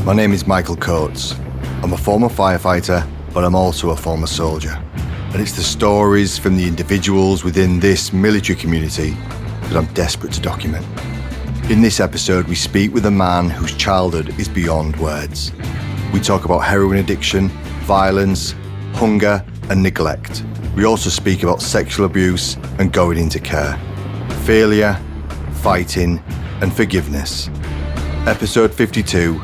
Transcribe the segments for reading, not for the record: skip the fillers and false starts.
My name is Michael Coates. I'm a former firefighter, but I'm also a former soldier. And it's the stories from the individuals within this military community that I'm desperate to document. In this episode, we speak with a man whose childhood is beyond words. We talk about heroin addiction, violence, hunger, and neglect. We also speak about sexual abuse and going into care, failure, fighting, and forgiveness. Episode 52,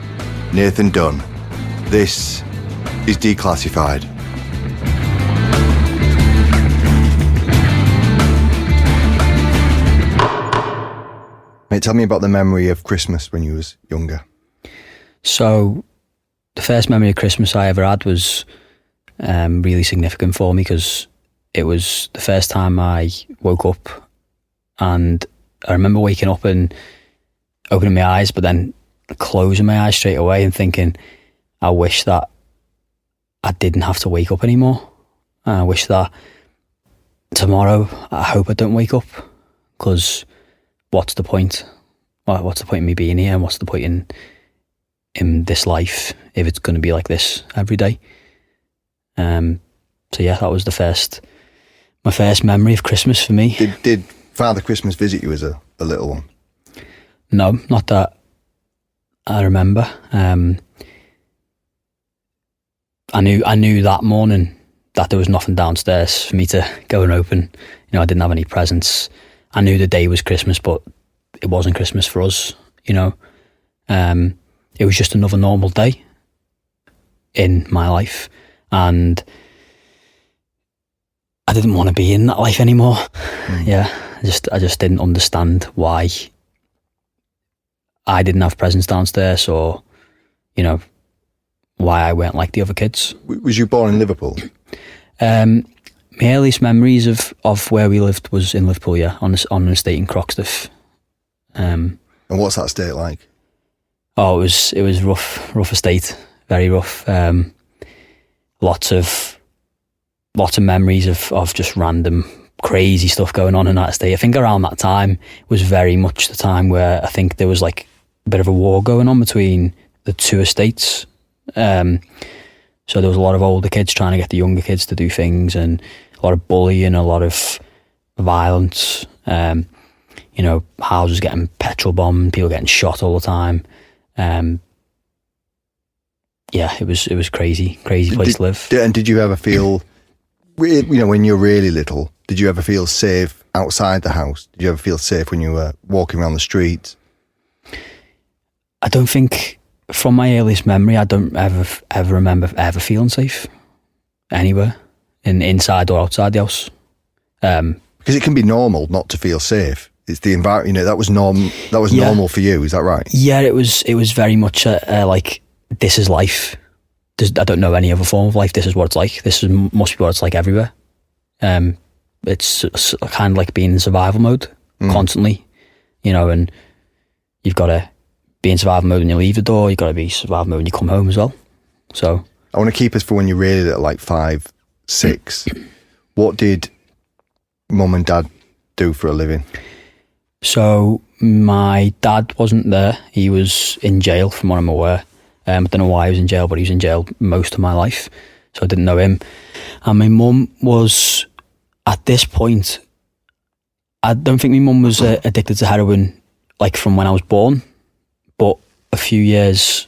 Nathan Dunne. This is Declassified. Mate, tell me about the memory of Christmas when you was younger. So, the first memory of Christmas I ever had was really significant for me because it was the first time I woke up, and I remember waking up and opening my eyes, but then closing my eyes straight away and thinking, I wish that I didn't have to wake up anymore. I wish that tomorrow, I hope I don't wake up, because what's the point? What's the point in me being here, and what's the point in this life if it's going to be like this every day? So yeah, that was my first memory of Christmas for me. Did Father Christmas visit you as a little one? No, not that I remember. I knew that morning that there was nothing downstairs for me to go and open. I didn't have any presents. I knew the day was Christmas, but it wasn't Christmas for us. It was just another normal day in my life, and I didn't want to be in that life anymore. Yeah, I just didn't understand why I didn't have presents downstairs, or why I weren't like the other kids. Was you born in Liverpool? My earliest memories of where we lived was in Liverpool, yeah, on an estate in Croxteth. And what's that estate like? Oh, it was rough estate, very rough. Lots of memories of just random crazy stuff going on in that estate. I think around that time was very much the time where I think there was like a bit of a war going on between the two estates. So there was a lot of older kids trying to get the younger kids to do things, and a lot of bullying, a lot of violence. Houses getting petrol bombed, people getting shot all the time. Yeah, it was crazy place to live. And did you ever feel, when you're really little, did you ever feel safe outside the house? Did you ever feel safe when you were walking around the streets? I don't think, from my earliest memory, I don't ever remember ever feeling safe anywhere, inside or outside the house. Because it can be normal not to feel safe. It's the environment. That was normal for you. Is that right? Yeah, it was very much like, this is life. I don't know any other form of life. This is what it's like. Must be what it's like everywhere. It's kind of like being in survival mode constantly, and you've got to be in survival mode when you leave the door. You've got to be in survival mode when you come home as well. So I want to keep us for when you're really little, like 5, 6. What did Mum and Dad do for a living? So my dad wasn't there. He was in jail, from what I'm aware. I don't know why he was in jail, but he was in jail most of my life, so I didn't know him. And my mum was, at this point, I don't think my mum was addicted to heroin like from when I was born, but a few years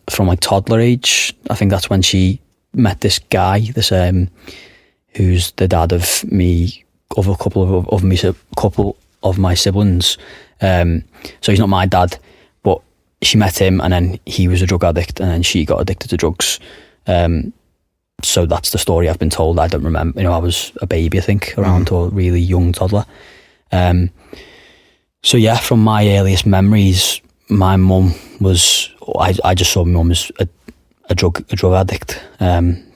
from like toddler age, I think that's when she met this guy, who's the dad of me, of a couple of my siblings. So he's not my dad, but she met him, and then he was a drug addict, and then she got addicted to drugs. So that's the story I've been told. I don't remember. I was a baby, I think, around, or really young toddler. So yeah, from my earliest memories, my mum was, I just saw my mum as a drug addict.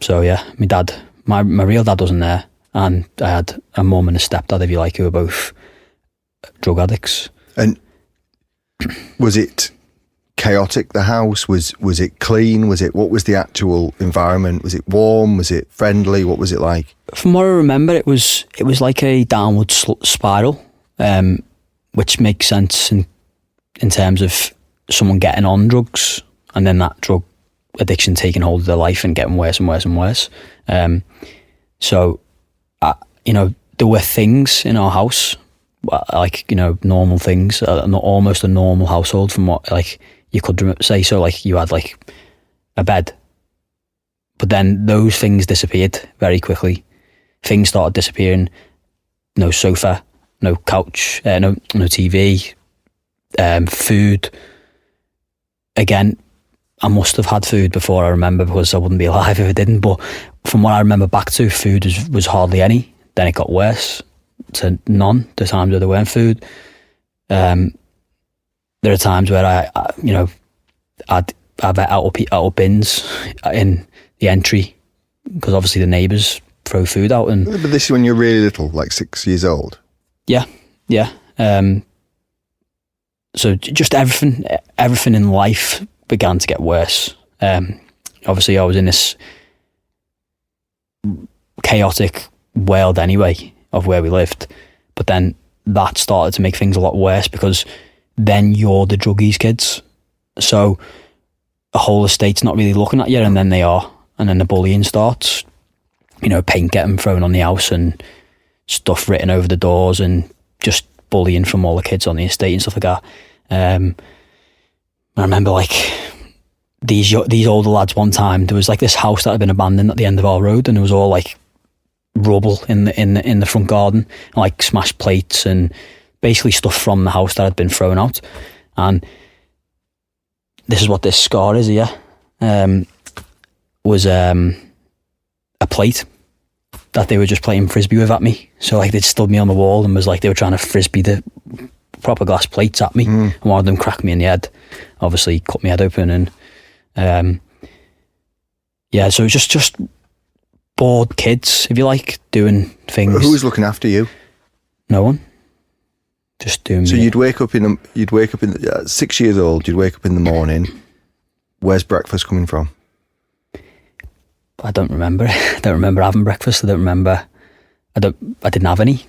So yeah, my dad, my real dad wasn't there, and I had a mum and a stepdad, if you like, who were both drug addicts. And was it chaotic, the house? Was it clean? What was the actual environment? Was it warm? Was it friendly? What was it like? From what I remember, it was like a downward spiral, which makes sense in terms of someone getting on drugs and then that drug addiction taking hold of their life and getting worse and worse and worse. So, you know, there were things in our house, like, you know, normal things, almost a normal household from what, like, you could say. So, like, you had, like, a bed, but then those things disappeared very quickly. Things started disappearing. No sofa, no couch, no TV, food. Again, I must have had food before I remember, because I wouldn't be alive if I didn't. But from what I remember back to, food was hardly any. Then it got worse to none. The times where there weren't food. There are times where I'd have out bins in the entry, because obviously the neighbours throw food out. And but this is when you're really little, like 6 years old. Yeah. So just everything in life began to get worse. Obviously, I was in this chaotic world anyway of where we lived, but then that started to make things a lot worse, because then you're the druggies kids. So the whole estate's not really looking at you, and then they are, and then the bullying starts. You know, paint getting thrown on the house and stuff written over the doors, and just bullying from all the kids on the estate and stuff like that. I remember, like, these older lads, one time there was like this house that had been abandoned at the end of our road, and it was all like rubble in the front garden, like smashed plates and basically stuff from the house that had been thrown out. And this is what this scar is here. Was a plate that they were just playing frisbee with at me. So, like, they'd stood me on the wall and was like, they were trying to frisbee the proper glass plates at me, and one of them cracked me in the head, obviously cut my head open. And so it was just bored kids, if you like, doing things. Who was looking after you? No one. Just doing. So you'd wake up 6 years old. You'd wake up in the morning. Where's breakfast coming from? I don't remember. I don't remember having breakfast. I didn't have any.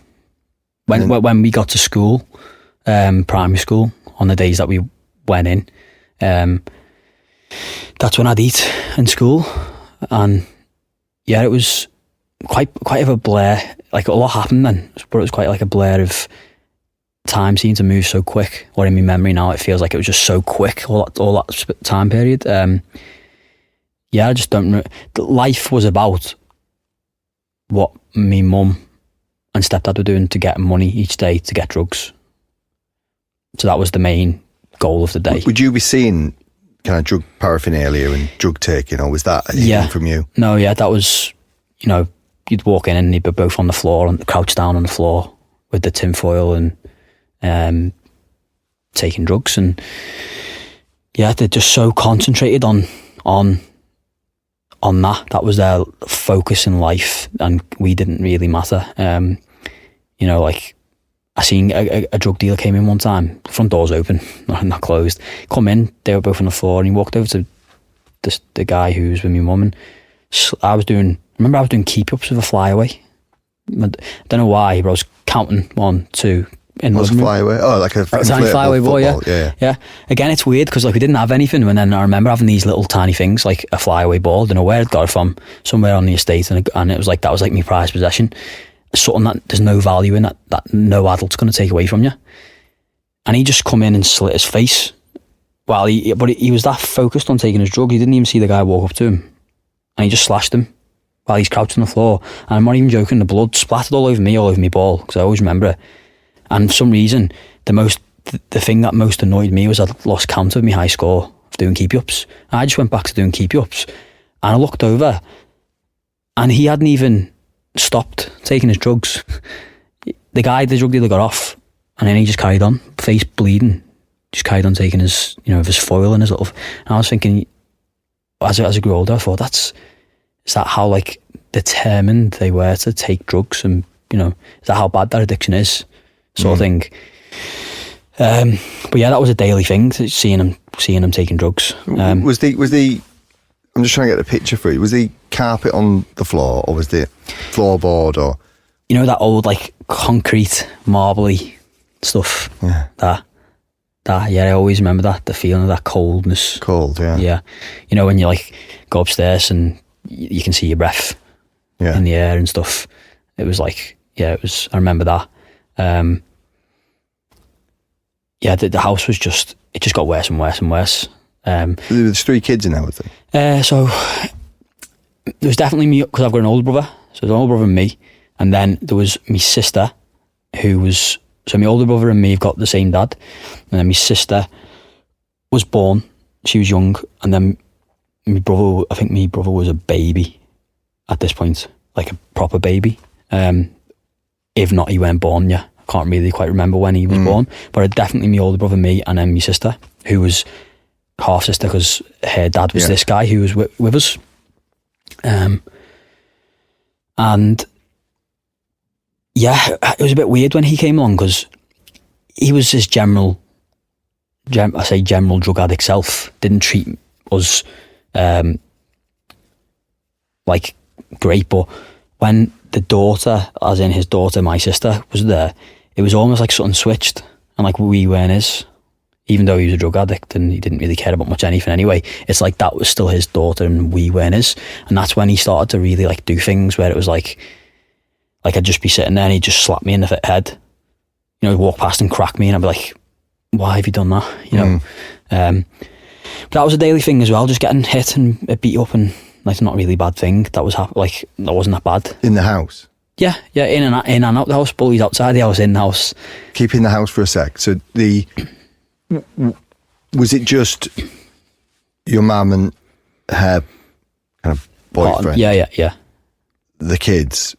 When we got to school, primary school, on the days that we went in, that's when I'd eat in school. And yeah, it was quite of a blur. Like, a lot happened then, but it was quite like a blur of time seemed to move so quick. Or in my memory now, it feels like it was just so quick, all that time period. I just don't know. Life was about what me mum and stepdad were doing to get money each day to get drugs. So that was the main goal of the day. Would you be seeing kind of drug paraphernalia and drug taking, or was that anything from you? No, that was, you know, you'd walk in and they'd be both on the floor and crouched down on the floor with the tinfoil and taking drugs. And yeah, they're just so concentrated on that. That was their focus in life, and we didn't really matter. You know, like, I seen a drug dealer came in one time, front door's open, not closed. Come in, they were both on the floor, and he walked over to the guy who was with my mum, and I was doing keep-ups with a flyaway. I don't know why, but I was counting 1, 2 in the What's a flyaway? Oh, like a tiny flyaway boy, yeah. Again, it's weird, because, like, we didn't have anything, and then I remember having these little tiny things, like a flyaway ball. I don't know where it got it from, somewhere on the estate, and it was like, that was like my prized possession. Something that there's no value in, that no adult's going to take away from you. And he just come in and slit his face. But he was that focused on taking his drug, he didn't even see the guy walk up to him, and he just slashed him while he's crouched on the floor. And I'm not even joking, the blood splattered all over my ball, because I always remember it. And for some reason, the thing that most annoyed me was I'd lost count of my high score of doing keep-ups. And I just went back to doing keep-ups, and I looked over, and he hadn't even stopped taking his drugs. The drug dealer got off, and then he just carried on, face bleeding, just carried on taking his foil and his little. And I was thinking, as I grew older, I thought, is that how, like, determined they were to take drugs, and, you know, is that how bad that addiction is, sort of thing. But yeah, that was a daily thing, seeing him taking drugs. Was the I'm just trying to get the picture for you. Was the carpet on the floor, or was the floorboard, or, you know, that old, like, concrete marbly stuff? Yeah. That, yeah, I always remember that, the feeling of that coldness. Cold, yeah. Yeah. You know, when you like go upstairs and you can see your breath in the air and stuff. It was like, yeah, it was, I remember that. Yeah, the house was just, it just got worse and worse and worse. There was 3 kids in there, was there? So there was definitely me, because I've got an older brother. So there's an older brother and me. And then there was my sister, who was, so my older brother and me have got the same dad. And then my sister was born, she was young. And then my brother, I think my brother was a baby at this point, like a proper baby. If not, he weren't born yet. I can't really quite remember when he was born. But definitely my older brother, me, and then my sister, who was half sister, because her dad was this guy who was with us. And yeah, it was a bit weird when he came along, because he was this general drug addict self. Didn't treat us like great, but when the daughter, as in his daughter, my sister, was there, it was almost like something switched, and like we weren't his. Even though he was a drug addict and he didn't really care about much anything anyway, it's like that was still his daughter and we weren't his. And that's when he started to really like do things where it was like I'd just be sitting there and he'd just slap me in the head. You know, he'd walk past and crack me and I'd be like, why have you done that? You know? But that was a daily thing as well, just getting hit and beat up, and like not really a bad thing. That was that wasn't that bad. In the house? Yeah, in and out the house, bullies outside the house, in the house. Keep in the house for a sec. So was it just your mum and her kind of boyfriend? Yeah. The kids.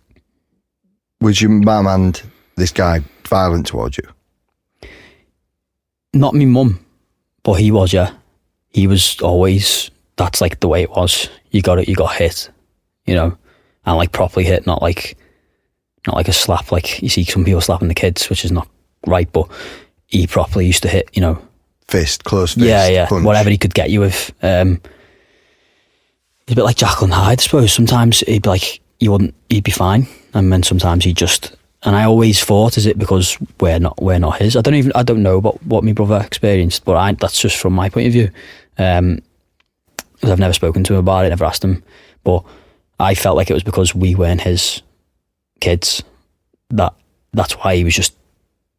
Was your mum and this guy violent towards you? Not me mum, but he was, yeah. He was always, that's like the way it was. You got hit, you know, and like properly hit, not like a slap, like you see some people slapping the kids, which is not right, but he properly used to hit, you know. Close fist. Yeah. Punch. Whatever he could get you with. He's a bit like Jekyll and Hyde, I suppose. Sometimes he'd be like, he'd be fine. And then sometimes he'd just, and I always thought, is it because we're not his? I don't know about what my brother experienced, but that's just from my point of view. I've never spoken to him about it, never asked him. But I felt like it was because we weren't his kids. That's why he was just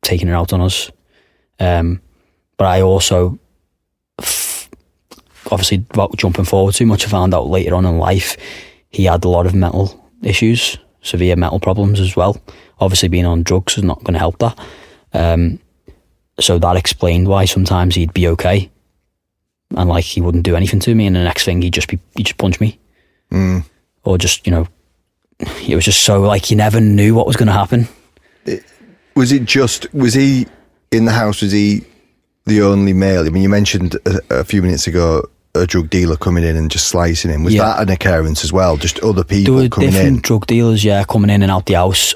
taking it out on us. But I also, obviously, without jumping forward too much, I found out later on in life he had a lot of mental issues, severe mental problems as well. Obviously, being on drugs is not going to help that. So that explained why sometimes he'd be okay, and like he wouldn't do anything to me, and the next thing he'd just punch me, or just, you know, it was just so like you never knew what was going to happen. Was he in the house? Was he the only male? I mean, you mentioned a few minutes ago a drug dealer coming in and just slicing him. Was that an occurrence as well? Just other people coming in? There were different drug dealers, coming in and out the house.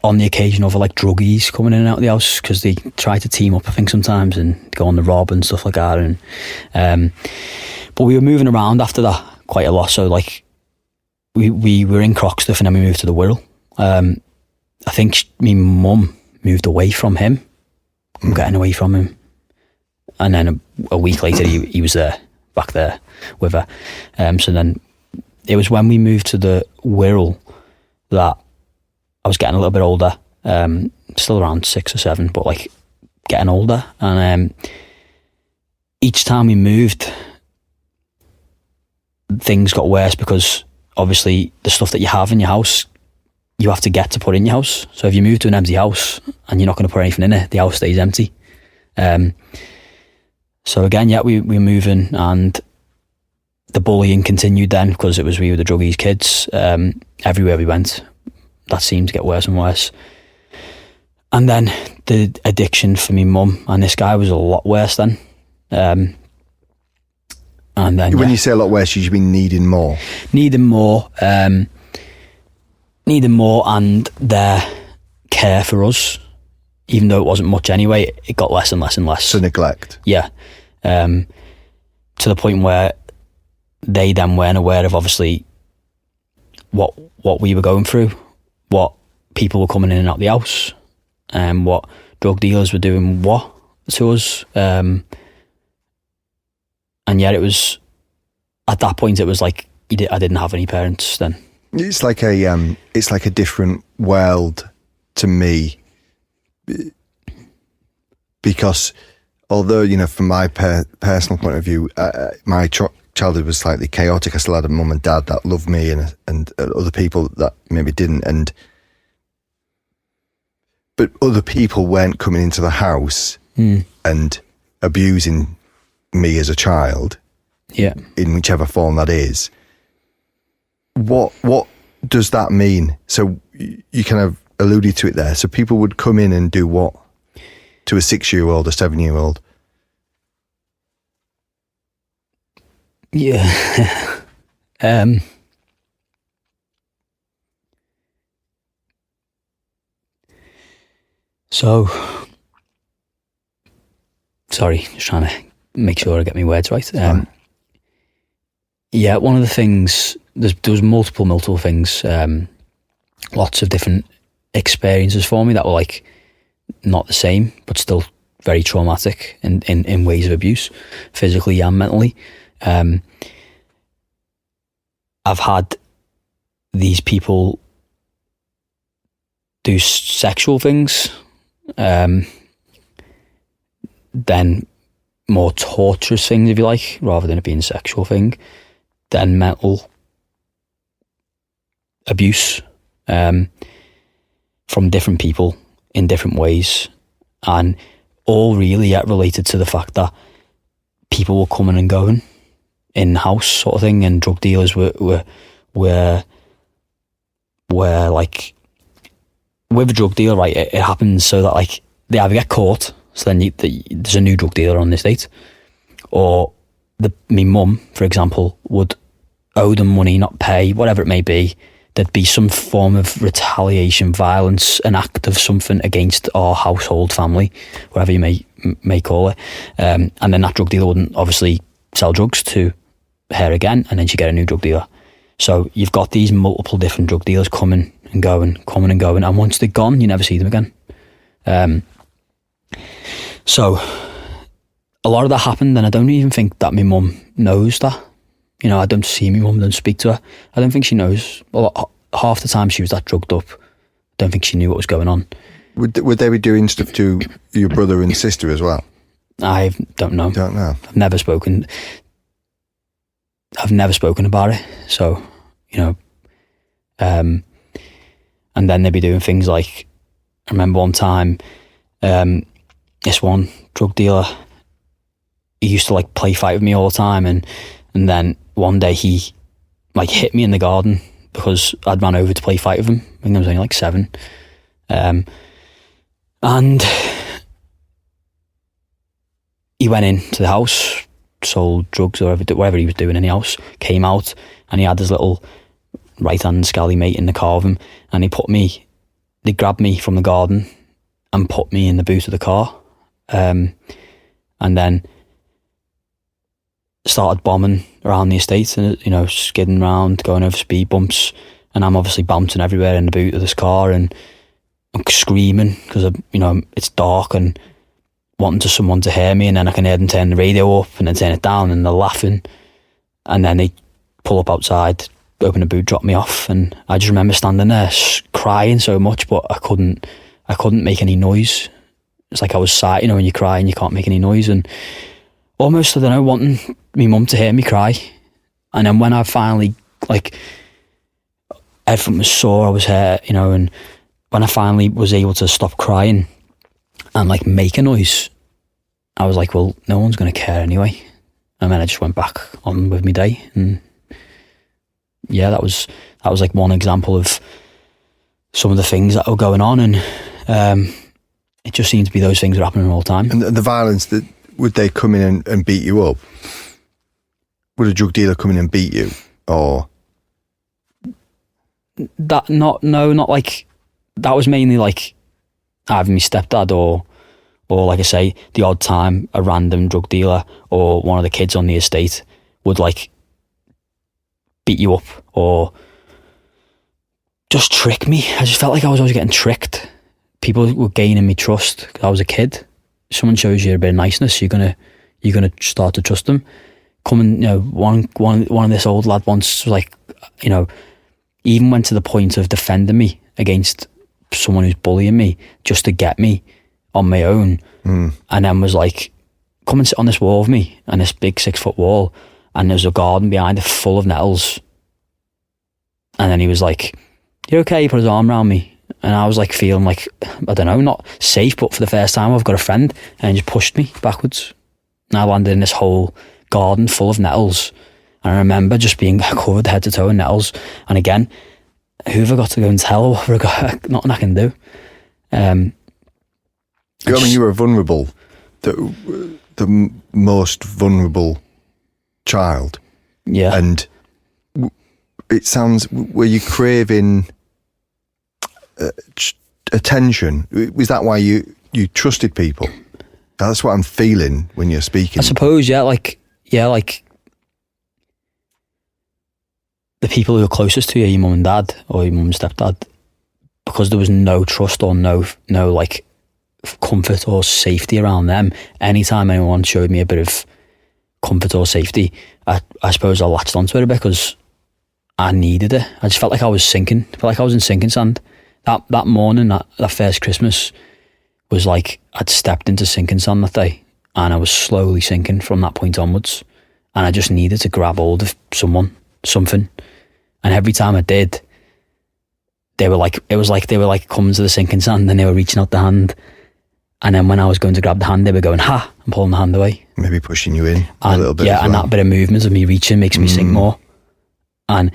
On the occasion, like druggies coming in and out the house, because they try to team up, I think, sometimes, and go on the rob and stuff like that. And but we were moving around after that quite a lot. So like we were in Croxteth and then we moved to the Wirral. I think my mum moved away from him. I'm getting away from him. And then a week later, he was back there with her. So then it was when we moved to the Wirral that I was getting a little bit older, still around 6 or 7, but like getting older. And each time we moved, things got worse, because obviously the stuff that you have in your house, you have to get to put in your house. So if you move to an empty house and you're not going to put anything in it, the house stays empty. So again, we were moving, and the bullying continued then, because we were the druggies kids. Everywhere we went, that seemed to get worse and worse. And then the addiction for me mum and this guy was a lot worse then. And then when you say a lot worse, you mean needing more? Needing more, and their care for us, even though it wasn't much anyway, it got less and less and less. So neglect. Yeah. To the point where they then weren't aware of obviously what we were going through, what people were coming in and out the house, and what drug dealers were doing what, to us. And yet it was, at that point, it was like, I didn't have any parents then. It's like a different world to me, because although, you know, from my personal point of view, my childhood was slightly chaotic. I still had a mum and dad that loved me, and other people that maybe didn't, but other people weren't coming into the house and abusing me as a child, in whichever form that is. What does that mean? So you kind of alluded to it there. So people would come in and do what to a 6-year-old, a 7-year-old? Yeah. So, sorry, just trying to make sure I get my words right. Yeah, one of the things, there was multiple things, lots of different experiences for me that were like not the same, but still very traumatic in ways of abuse, physically and mentally. I've had these people do sexual things, then more torturous things, if you like, rather than it being a sexual thing, then mental abuse from different people in different ways, and all really related to the fact that people were coming and going in the house, sort of thing, and drug dealers were like, with a drug deal, right, it happens so that like they either get caught, so then there's a new drug dealer on the estate, or my mum, for example, would owe them money, not pay, whatever it may be. There'd be some form of retaliation, violence, an act of something against our household family, whatever you may call it. And then that drug dealer wouldn't obviously sell drugs to her again, and then she'd get a new drug dealer. So you've got these multiple different drug dealers coming and going, and once they're gone, you never see them again. So a lot of that happened, and I don't even think that my mum knows that. You know, I don't see my mum, don't speak to her. I don't think she knows. Well, half the time she was that drugged up, I don't think she knew what was going on. Would they be doing stuff to your brother and sister as well? I don't know. Don't know. I've never spoken about it. So, you know, and then they'd be doing things like, I remember one time, this one drug dealer, he used to like play fight with me all the time, and then one day he like hit me in the garden because I'd ran over to play fight with him. I think I was only like 7. And he went into the house, sold drugs or whatever he was doing in the house, came out, and he had his little right-hand scally mate in the car of him, and they grabbed me from the garden and put me in the boot of the car, and then started bombing around the estate, and, you know, skidding around, going over speed bumps, and I'm obviously bouncing everywhere in the boot of this car, and I'm screaming because, you know, it's dark, and wanting someone to hear me, and then I can hear them turn the radio up and then turn it down, and they're laughing, and then they pull up outside, open the boot, drop me off, and I just remember standing there crying so much, but I couldn't make any noise. It's like I was sad, you know, when you cry and you can't make any noise, and almost, I don't know, wanting my mum to hear me cry. And then when I finally, like, everything was sore, I was hurt, you know, and when I finally was able to stop crying and like make a noise, I was like, well, no one's going to care anyway. And then I just went back on with my day, and yeah, that was like one example of some of the things that were going on, and it just seemed to be those things that are happening all the time. And the violence, would they come in and beat you up? Would a drug dealer come in and beat you, or that? Not like that. Was mainly like either my stepdad or like I say, the odd time a random drug dealer or one of the kids on the estate would like beat you up or just trick me. I just felt like I was always getting tricked. People were gaining me trust because I was a kid, someone shows you a bit of niceness, you're gonna start to trust them. Coming, one of this old lad once was like, even went to the point of defending me against someone who's bullying me just to get me on my own, and then was like, come and sit on this wall with me, and this big 6-foot wall, and there's a garden behind it full of nettles. And then he was like, "You okay?" He put his arm around me, and I was like feeling like, I don't know, not safe, but for the first time I've got a friend, and he just pushed me backwards, and I landed in this whole garden full of nettles. And I remember just being covered head to toe in nettles, and again, who have I got to go and tell? What have I got? Nothing I can do. You were vulnerable, the most vulnerable child. Yeah. And it sounds, were you craving attention? Was that why you trusted people? That's what I'm feeling when you're speaking. I suppose, like the people who are closest to you, your mum and dad or your mum and stepdad, because there was no trust or no like comfort or safety around them. Anytime anyone showed me a bit of comfort or safety, I suppose I latched onto it a bit because I needed it. I just felt like I was sinking. I felt like I was in sinking sand. That morning, that first Christmas, was like I'd stepped into sinking sand that day, and I was slowly sinking from that point onwards, and I just needed to grab hold of something. And every time I did, it was like they were coming to the sinking sand, and they were reaching out the hand. And then when I was going to grab the hand, they were going, "Ha!" and pulling the hand away. Maybe pushing you in a little bit. Yeah, as well. And that bit of movement of me reaching makes me sink more. And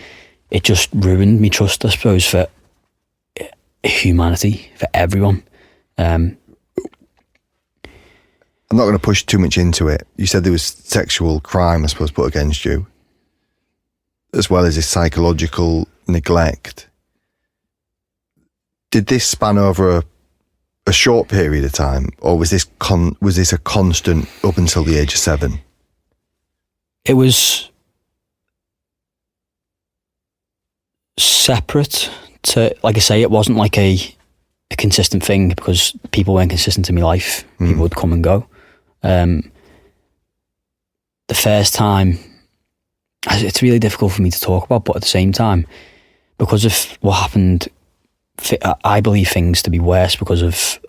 it just ruined me trust, I suppose, for humanity, for everyone. I'm not going to push too much into it. You said there was sexual crime, I suppose, put against you, as well as this psychological neglect. Did this span over a short period of time, or was this a constant up until the age of 7? It was separate to, like I say, it wasn't like a consistent thing because people weren't consistent in my life. People would come and go. The first time, it's really difficult for me to talk about, but at the same time, because of what happened, I believe things to be worse because of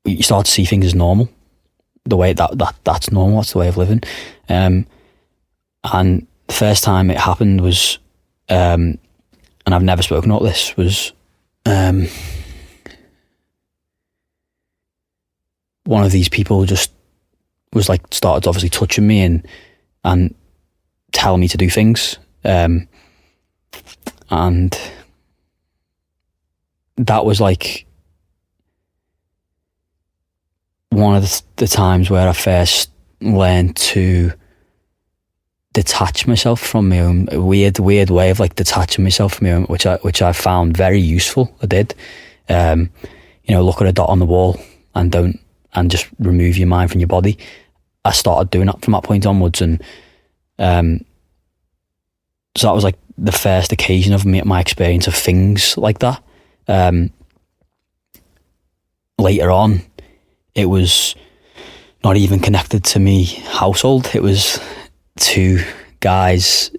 you start to see things as normal, the way that's normal, that's the way of living. And the first time it happened was, and I've never spoken about this, was one of these people just was like started obviously touching me and telling me to do things, and that was like one of the times where I first learned to detach myself from my own, a weird way of like detaching myself from my own, which I found very useful. I did, look at a dot on the wall and just remove your mind from your body. I started doing that from that point onwards, and so that was like the first occasion of my experience of things like that. Later on, it was not even connected to me household. It was two guys,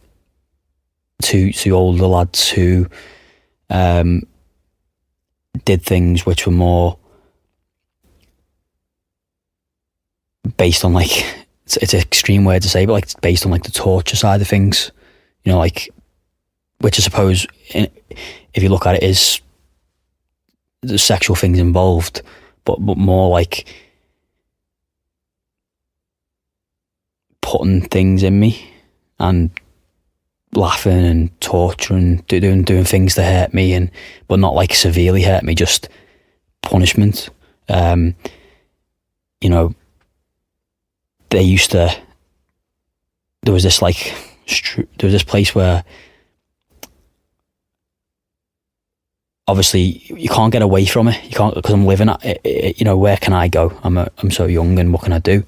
two older lads who did things which were more based on like, it's an extreme word to say, but like based on like the torture side of things, like, which I suppose if you look at it is the sexual things involved, but more like putting things in me and laughing and torturing, doing things to hurt me, but not like severely hurt me, just punishment. They used to, there was this place where obviously you can't get away from it. You can't, because I'm living at it, where can I go? I'm so young, and what can I do?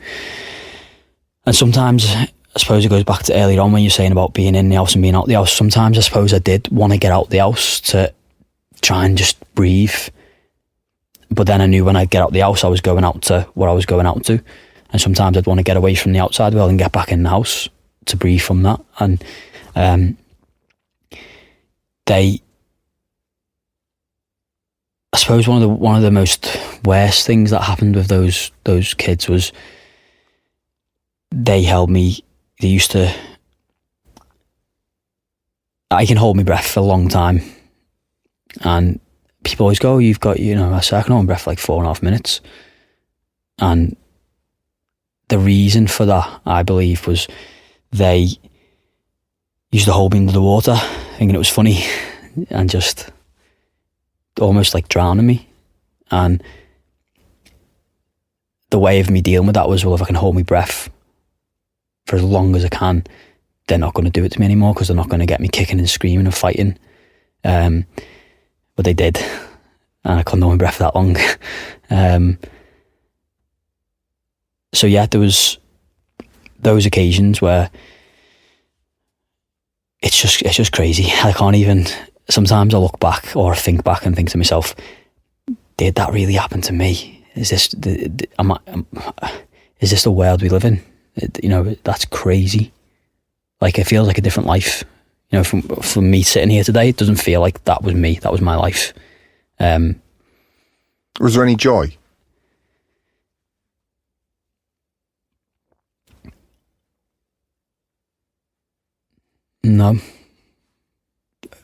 And sometimes, I suppose it goes back to earlier on when you're saying about being in the house and being out the house. Sometimes I suppose I did want to get out the house to try and just breathe but then I knew when I'd get out the house, I was going out to what I was going out to. And sometimes I'd want to get away from the outside world and get back in the house to breathe from that. And I suppose one of the most worst things that happened with those kids was they held me. They used to. I can hold my breath for a long time, and people always go, "You've got, I say I can hold my breath for like 4.5 minutes," and the reason for that, I believe, was they used to hold me under the water, thinking it was funny, and just almost like drowning me. And the way of me dealing with that was, well, if I can hold my breath for as long as I can, they're not going to do it to me anymore, because they're not going to get me kicking and screaming and fighting. But they did, and I couldn't hold my breath for that long. So yeah, there was those occasions where it's just crazy. I can't even. Sometimes I look back or think back and think to myself, did that really happen to me? Is this is this the world we live in? That's crazy. Like, it feels like a different life. From me sitting here today, it doesn't feel like that was me. That was my life. Was there any joy? No.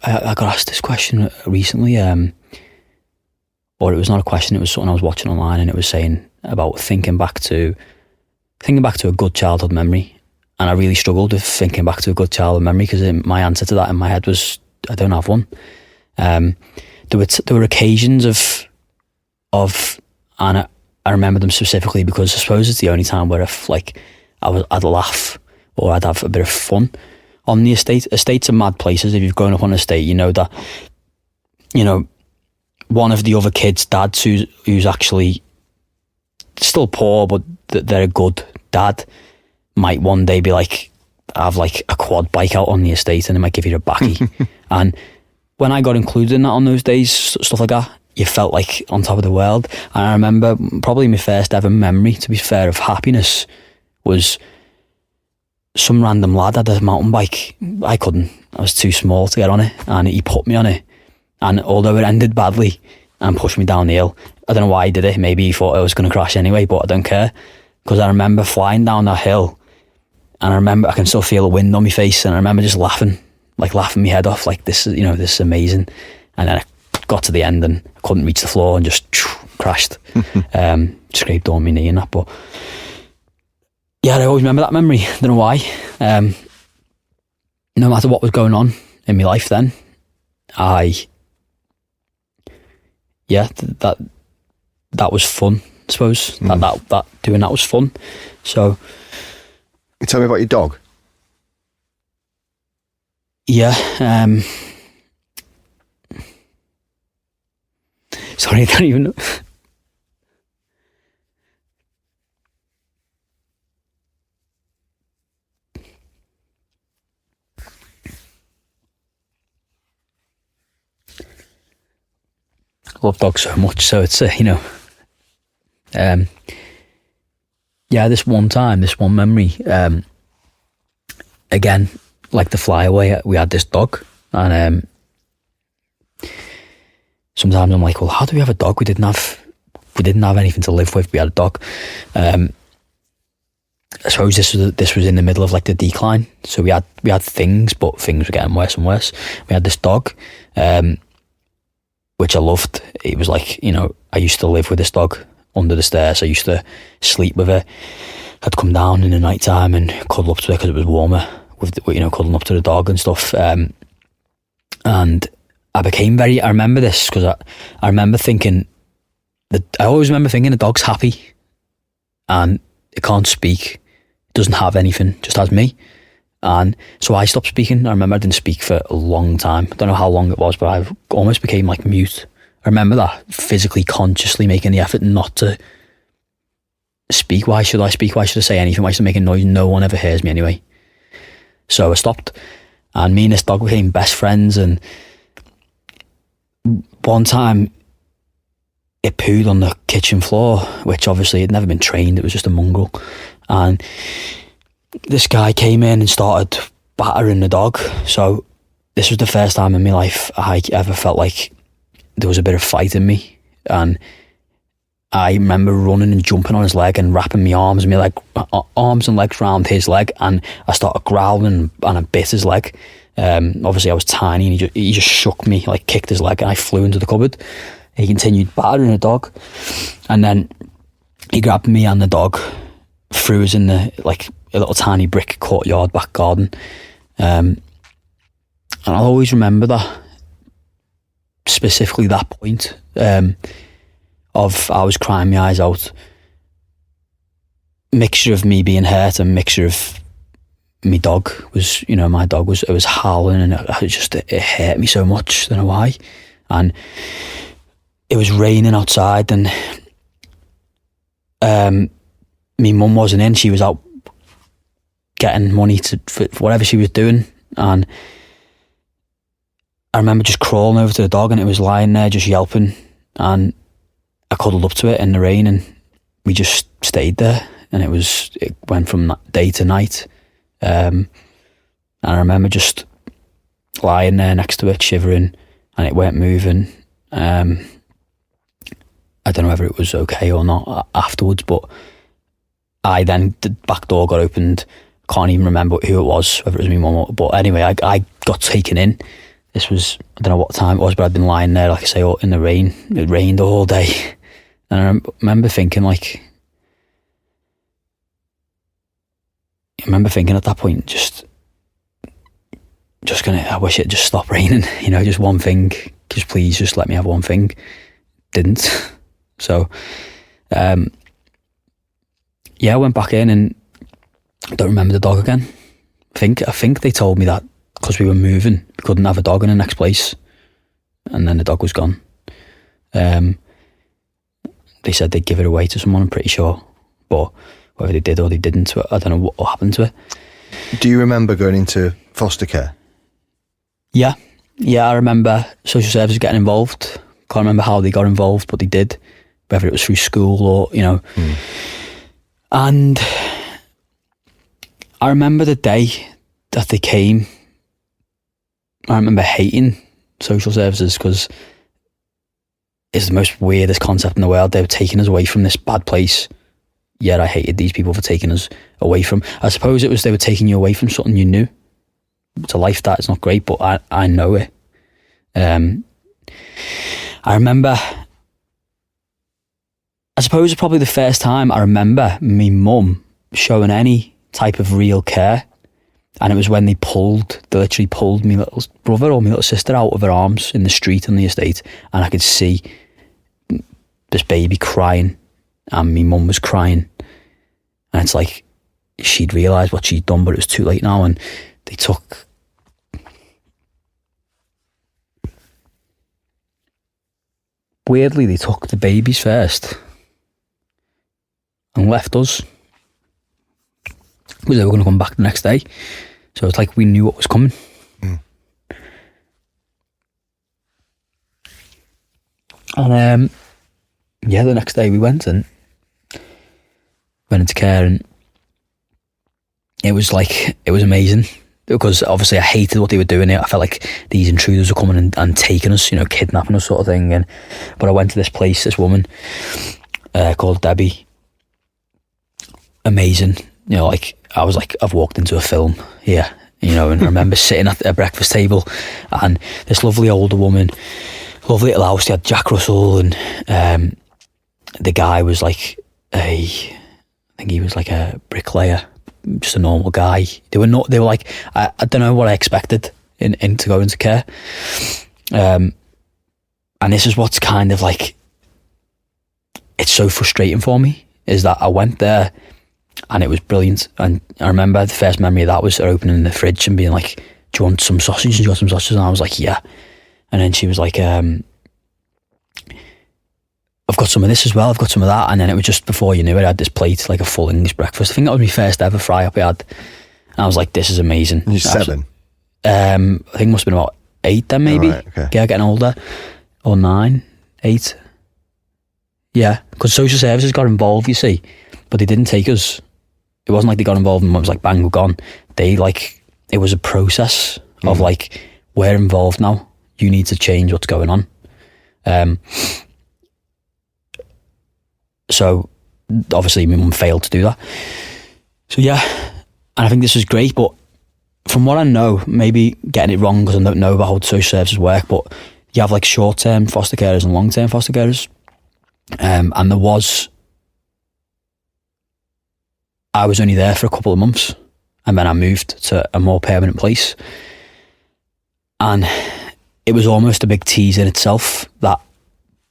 I got asked this question recently, or it was not a question, it was something I was watching online, and it was saying about thinking back to a good childhood memory. And I really struggled with thinking back to a good childhood memory, because my answer to that in my head was, I don't have one. There were occasions of and I remember them specifically because I suppose it's the only time where I'd laugh or I'd have a bit of fun on the estate. Estates are mad places. If you've grown up on an estate, you know that, one of the other kids' dads who's actually still poor, but they're a good dad, might one day be like, have like a quad bike out on the estate, and they might give you a baccy. And when I got included in that on those days, stuff like that, you felt like on top of the world. And I remember probably my first ever memory, to be fair, of happiness was some random lad had a mountain bike. I couldn't. I was too small to get on it, and he put me on it. And although it ended badly and pushed me down the hill, I don't know why he did it. Maybe he thought I was going to crash anyway, but I don't care, because I remember flying down that hill, and I remember I can still feel the wind on my face, and I remember just laughing my head off, like, this is amazing. And then I got to the end and I couldn't reach the floor and just crashed, scraped on my knee and that. But yeah, I always remember that memory. I don't know why. No matter what was going on in my life then, that was fun, I suppose. That doing that was fun. So, you tell me about your dog. Yeah. Sorry, I don't even know. I love dogs so much, so it's this one memory, again, like the flyaway, we had this dog, and sometimes I'm like, well, how do we have a dog? We didn't have anything to live with. We had a dog. I suppose this was in the middle of like the decline, so we had things, but things were getting worse and worse. We had this dog, which I loved. It was like, I used to live with this dog under the stairs. I used to sleep with her. I'd come down in the night time and cuddle up to her because it was warmer, with cuddling up to the dog and stuff. And I remember this because I remember thinking that I always remember thinking the dog's happy and it can't speak, it doesn't have anything, just has me. And so I stopped speaking. I remember I didn't speak for a long time. I don't know how long it was, but I almost became like mute. I remember that, physically, consciously making the effort not to speak. Why should I speak? Why should I say anything? Why should I make a noise? No one ever hears me anyway. So I stopped, and me and this dog became best friends. And one time it pooed on the kitchen floor, which obviously had never been trained. It was just a mongrel. And this guy came in and started battering the dog. So this was the first time in my life I ever felt like there was a bit of fight in me. And I remember running and jumping on his leg and wrapping my arms and legs around his leg, and I started growling and I bit his leg. Obviously I was tiny and he just shook me, like kicked his leg, and I flew into the cupboard. He continued battering the dog, and then he grabbed me and the dog, threw us in the, like, a little tiny brick courtyard back garden. And I'll always remember that, specifically that point, of I was crying my eyes out. Mixture of me being hurt and mixture of my dog was, my dog was, it was howling, and it hurt me so much. I don't know why. And it was raining outside, and my mum wasn't in. She was out getting money for whatever she was doing, and I remember just crawling over to the dog, and it was lying there just yelping, and I cuddled up to it in the rain, and we just stayed there, and it went from day to night. And I remember just lying there next to it, shivering, and it weren't moving. I don't know whether it was okay or not afterwards, but the back door got opened. Can't even remember who it was, whether it was my mum or, but anyway, I got taken in. This was, I don't know what time it was, but I'd been lying there, like I say, in the rain. It rained all day. And I remember thinking at that point, just I wish it just stopped raining, just one thing, just please just let me have one thing. Didn't. So, I went back in, and I don't remember the dog again. I think they told me that because we were moving, we couldn't have a dog in the next place, and then the dog was gone. They said they'd give it away to someone, I'm pretty sure, but whether they did or they didn't, I don't know what happened to it. Do you remember going into foster care? Yeah, I remember social services getting involved. Can't remember how they got involved, but they did, whether it was through school or, And I remember the day that they came, I remember hating social services because it's the most weirdest concept in the world. They were taking us away from this bad place, yet I hated these people for taking us away from, I suppose it was they were taking you away from something you knew. It's a life that is not great, but I know it. I remember, I suppose it's probably the first time I remember me mum showing any type of real care, and it was when they literally pulled my little brother or my little sister out of her arms in the street on the estate, and I could see this baby crying, and my mum was crying, and it's like she'd realised what she'd done, but it was too late now, and they took the babies first and left us, because they were going to come back the next day. So it's like we knew what was coming. And the next day we went into care, and it was amazing, because obviously I hated what they were doing. I felt like these intruders were coming and taking us, kidnapping us, sort of thing. But I went to this place, this woman called Debbie. Amazing. I was like, I've walked into a film here, and I remember sitting at a breakfast table, and this lovely older woman, lovely little house. They had Jack Russell, and the guy was like I think he was like a bricklayer, just a normal guy. They were like, I don't know what I expected in to go into care. And this is what's kind of like, it's so frustrating for me, is that I went there and it was brilliant. And I remember the first memory of that was her opening the fridge and being like, do you want some sausage? And I was like, yeah. And then she was like, I've got some of this as well, I've got some of that. And then it was just before you knew it, I had this plate, like a full English breakfast. I think that was my first ever fry up I had. And I was like, this is amazing. You're 7? I think it must have been about 8 then, maybe. Oh, right, okay. Yeah, getting older. Or 9, 8. Yeah, because social services got involved, you see, but they didn't take us. It wasn't like they got involved and it was like, bang, we're gone. It was a process of like, we're involved now. You need to change what's going on. So obviously my mum failed to do that. So yeah, and I think this is great, but from what I know, maybe getting it wrong because I don't know about how social services work, but you have like short-term foster carers and long-term foster carers. And I was only there for a couple of months and then I moved to a more permanent place. And it was almost a big tease in itself, that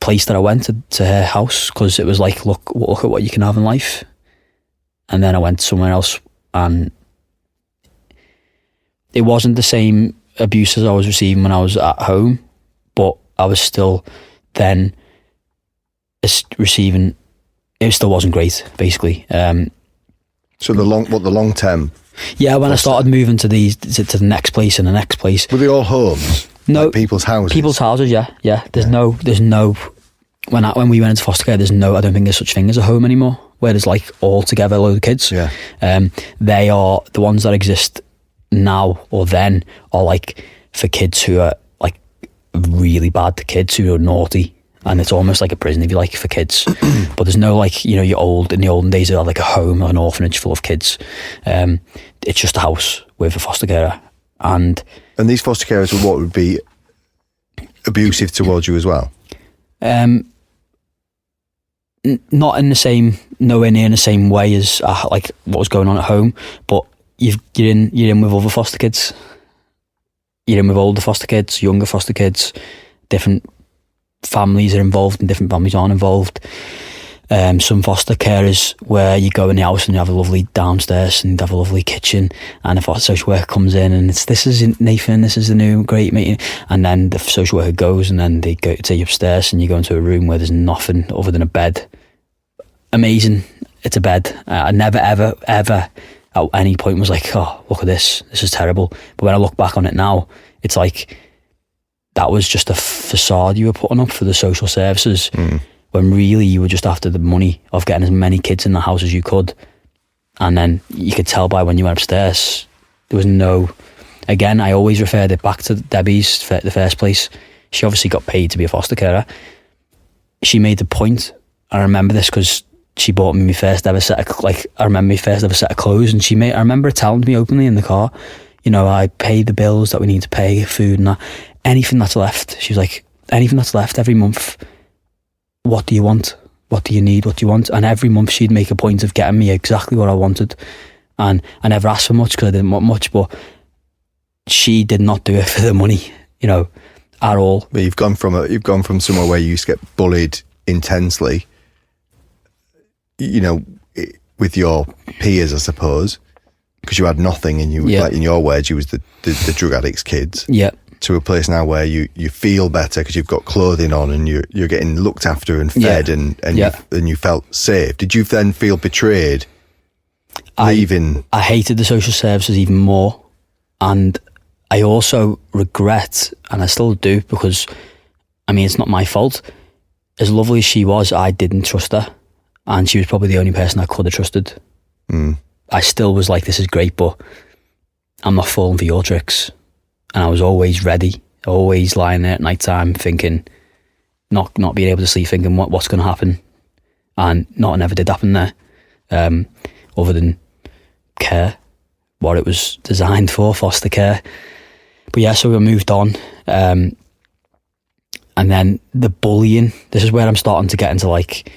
place that I went to her house, because it was like, look at what you can have in life. And then I went somewhere else and it wasn't the same abuse as I was receiving when I was at home, but I was still then receiving, it still wasn't great, basically. So the long term? Yeah, when I started moving to the next place and the next place. Were they all homes? No, like people's houses. People's houses, yeah. There's no. When we went into foster care, I don't think there's such thing as a home anymore, where there's like all together a load of kids. Yeah. They are the ones that exist now or then are like for kids who are like really bad, kids who are naughty. And it's almost like a prison, if you like, for kids. But there's no like, in the olden days, they had like a home or an orphanage full of kids. It's just a house with a foster carer. And these foster carers would be abusive towards you as well? Not in the same, nowhere near in the same way as like what was going on at home. But you're in with other foster kids. You're in with older foster kids, younger foster kids, different families are involved and different families aren't involved. Some foster carers where you go in the house and you have a lovely downstairs and you have a lovely kitchen, and if a social worker comes in and this is Nathan, this is the new great meeting, and then the social worker goes and then they go to you upstairs and you go into a room where there's nothing other than a bed. Amazing, it's a bed. I never ever at any point was like, oh, look at this is terrible. But when I look back on it now, it's like that was just a facade you were putting up for the social services, when really you were just after the money of getting as many kids in the house as you could. And then you could tell by when you went upstairs, there was no, again, I always referred it back to Debbie's, the first place. She obviously got paid to be a foster carer. She made the point, and I remember this because she bought me my first ever set of clothes, and I remember her telling me openly in the car, I paid the bills that we need to pay, food and that. Anything that's left, she was like, anything that's left every month, what do you want? What do you need? What do you want? And every month she'd make a point of getting me exactly what I wanted. And I never asked for much because I didn't want much, but she did not do it for the money, at all. But you've gone from somewhere where you used to get bullied intensely, with your peers, I suppose, because you had nothing and like in your words, you was the drug addicts' kids. Yeah. To a place now where you feel better because you've got clothing on and you're getting looked after and fed and you felt safe. Did you then feel betrayed leaving? I hated the social services even more, and I also regret, and I still do, because it's not my fault. As lovely as she was, I didn't trust her, and she was probably the only person I could have trusted. I still was like, this is great, but I'm not falling for your tricks. And I was always ready, always lying there at night time thinking, not being able to sleep, thinking what's going to happen. And nothing ever did happen there, other than care, what it was designed for, foster care. But yeah, so we moved on. And then the bullying, this is where I'm starting to get into like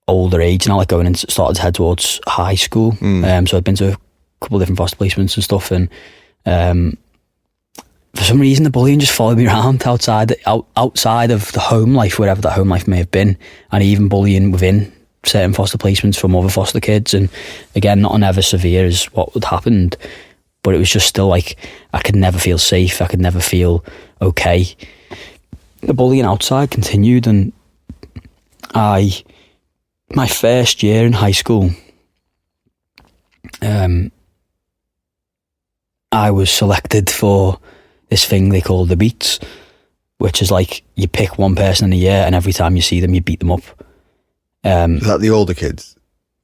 older age now, like started to head towards high school. So I've been to a couple of different foster placements and stuff, and for some reason the bullying just followed me around outside of the home life, wherever that home life may have been, and even bullying within certain foster placements from other foster kids. And again, not ever severe as what had happened, but it was just still like I could never feel safe, I could never feel okay. The bullying outside continued, and my first year in high school, I was selected for this thing they call the Beats, which is like you pick one person in a year and every time you see them, you beat them up. Is that the older kids?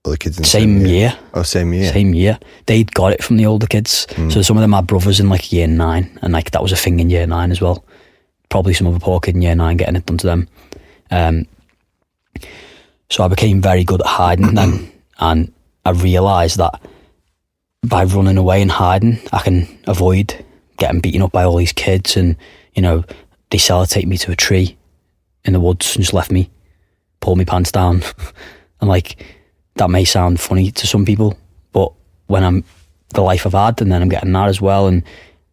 Or the kids in the same year. Oh, same year. Same year. They'd got it from the older kids. So some of them had brothers in like year 9, and like that was a thing in year 9 as well. Probably some other poor kid in year 9 getting it done to them. So I became very good at hiding then, and I realised that by running away and hiding, I can avoid getting beaten up by all these kids. And, you know, they sellotape me to a tree in the woods and just left me, pulled my pants down. And like, that may sound funny to some people, but when I'm the life I've had, and then I'm getting that as well, and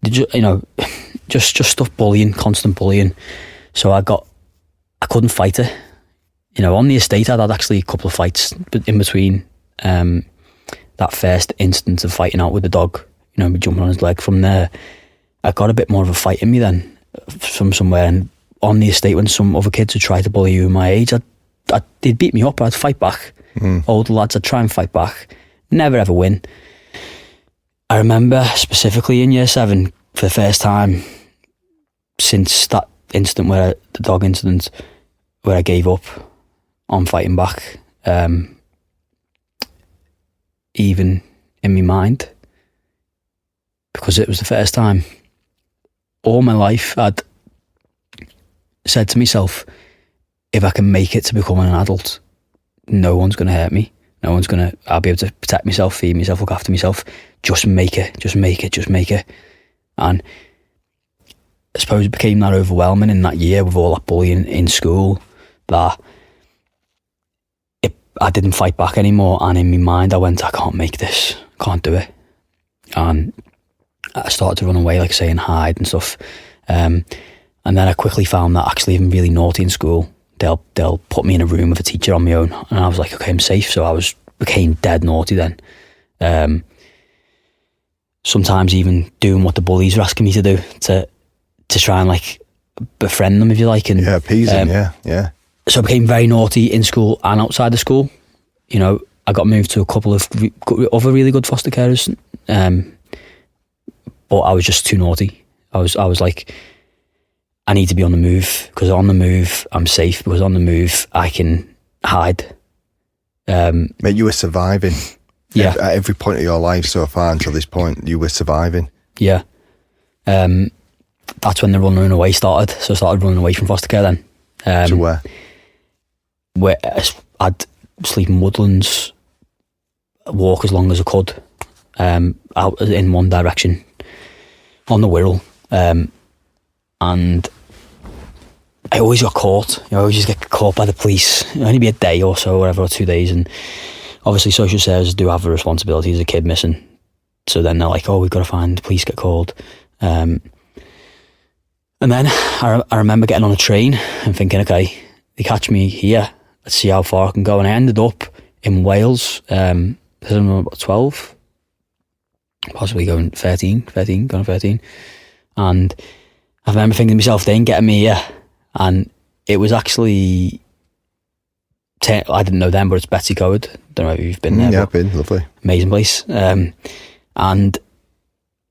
you know, just stuff, bullying, constant bullying. So I couldn't fight it. You know, on the estate I'd had actually a couple of fights, but in between that first instance of fighting out with the dog, you know, me jumping on his leg, from there I got a bit more of a fight in me then from somewhere. And on the estate, when some other kids would try to bully you my age, they'd beat me up, I'd fight back. Older lads, I'd try and fight back, never ever win. I remember specifically in year 7, for the first time since that incident, the dog incident, where I gave up on fighting back, even in my mind, because it was the first time all my life I'd said to myself, if I can make it to becoming an adult, no one's going to hurt me. I'll be able to protect myself, feed myself, look after myself. Just make it. And I suppose it became that overwhelming in that year with all that bullying in school that I didn't fight back anymore. And in my mind, I went, I can't make this. Can't do it. And I started to run away, like saying hide and stuff. And then I quickly found that actually even really naughty in school, they'll put me in a room with a teacher on my own, and I was like, okay, I'm safe. So I became dead naughty then. Sometimes even doing what the bullies were asking me to do to try and like befriend them, if you like. And appease them, yeah. So I became very naughty in school and outside of school. You know, I got moved to a couple of other really good foster carers, but I was just too naughty. I was like, I need to be on the move, because on the move I'm safe, because on the move I can hide. Mate, you were surviving. Yeah. At every point of your life so far until this point, you were surviving. Yeah. That's when the running away started. So I started running away from foster care then. To where? Where I'd sleep in woodlands, walk as long as I could, out in one direction on the Wirral. And I always got caught. I always just get caught by the police. It'd only be a day or so, whatever, or 2 days. And obviously social services do have a responsibility. There's a kid missing. So then they're like, oh, we've got to find, the police get called. And then I remember getting on a train and thinking, okay, they catch me here, let's see how far I can go. And I ended up in Wales, I was about 12, possibly going 13. And I remember thinking to myself, they ain't getting me here. And it was actually, I didn't know then, but it's Betsy Code. Don't know if you've been there. Yeah, I've been, lovely. Amazing place. And I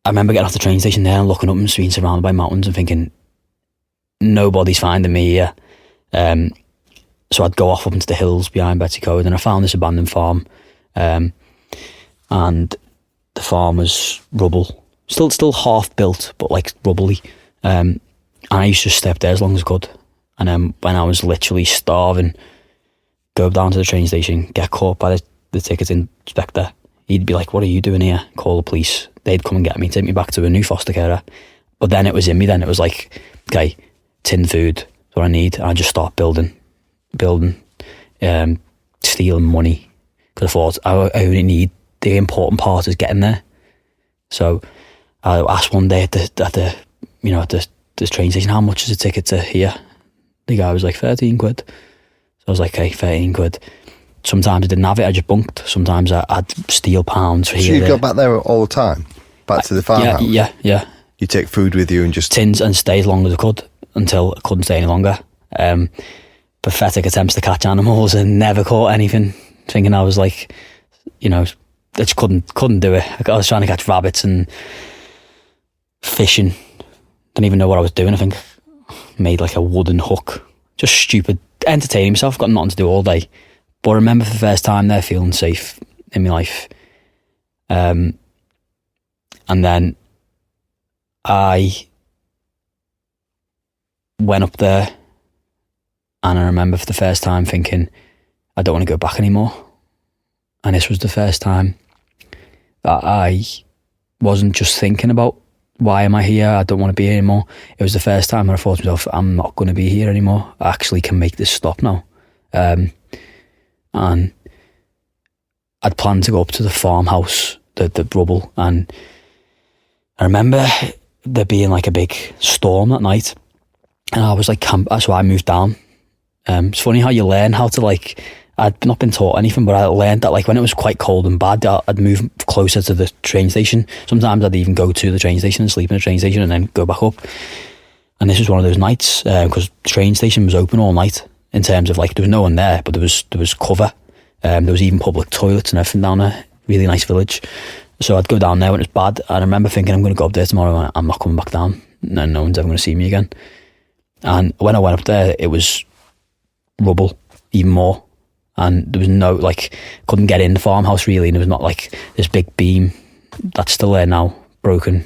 remember getting off the train station there and looking up and being surrounded by mountains and thinking, nobody's finding me here. So I'd go off up into the hills behind Betsy Code, and I found this abandoned farm. And the farm was rubble. Still half built, but like rubbly. And I used to just stay up there as long as I could. And then when I was literally starving, go down to the train station, get caught by the ticket inspector. He'd be like, what are you doing here? Call the police. They'd come and get me, take me back to a new foster carer. But then it was in me then. It was like, okay, tin food is what I need. And I just start building, stealing money. Because I thought I only need, the important part is getting there. So I asked one day at the train station, how much is a ticket to here? The guy was like, 13 quid. So I was like, okay, 13 quid. Sometimes I didn't have it, I just bunked. Sometimes I'd steal pounds for here. So you go back there all the time? Back to the farmhouse? Yeah. You take food with you and just... Tins and stay as long as I could, until I couldn't stay any longer. Pathetic attempts to catch animals and never caught anything. Thinking I was like, I just couldn't do it. I was trying to catch rabbits and fishing. Didn't even know what I was doing, I think. made like a wooden hook. Just stupid, entertaining myself, got nothing to do all day. But I remember for the first time there feeling safe in my life. And then I went up there, and I remember for the first time thinking, I don't want to go back anymore. And this was the first time that I wasn't just thinking about, why am I here? I don't want to be here anymore. It was the first time I thought to myself, I'm not going to be here anymore. I actually can make this stop now. And I'd planned to go up to the farmhouse, the rubble, and I remember there being like a big storm that night, and I was like, so I moved down. It's funny how you learn how to like, I'd not been taught anything, but I learned that like when it was quite cold and bad, I'd move closer to the train station. Sometimes I'd even go to the train station and sleep in the train station and then go back up. And this was one of those nights, because the train station was open all night, in terms of like, there was no one there, but there was cover. There was even public toilets and everything down there. Really nice village. So I'd go down there when it's bad, and I remember thinking, I'm going to go up there tomorrow and I'm not coming back down, and no one's ever going to see me again. And when I went up there, it was rubble, even more. And there was no, like, couldn't get in the farmhouse really, and there was not like this big beam that's still there now, broken.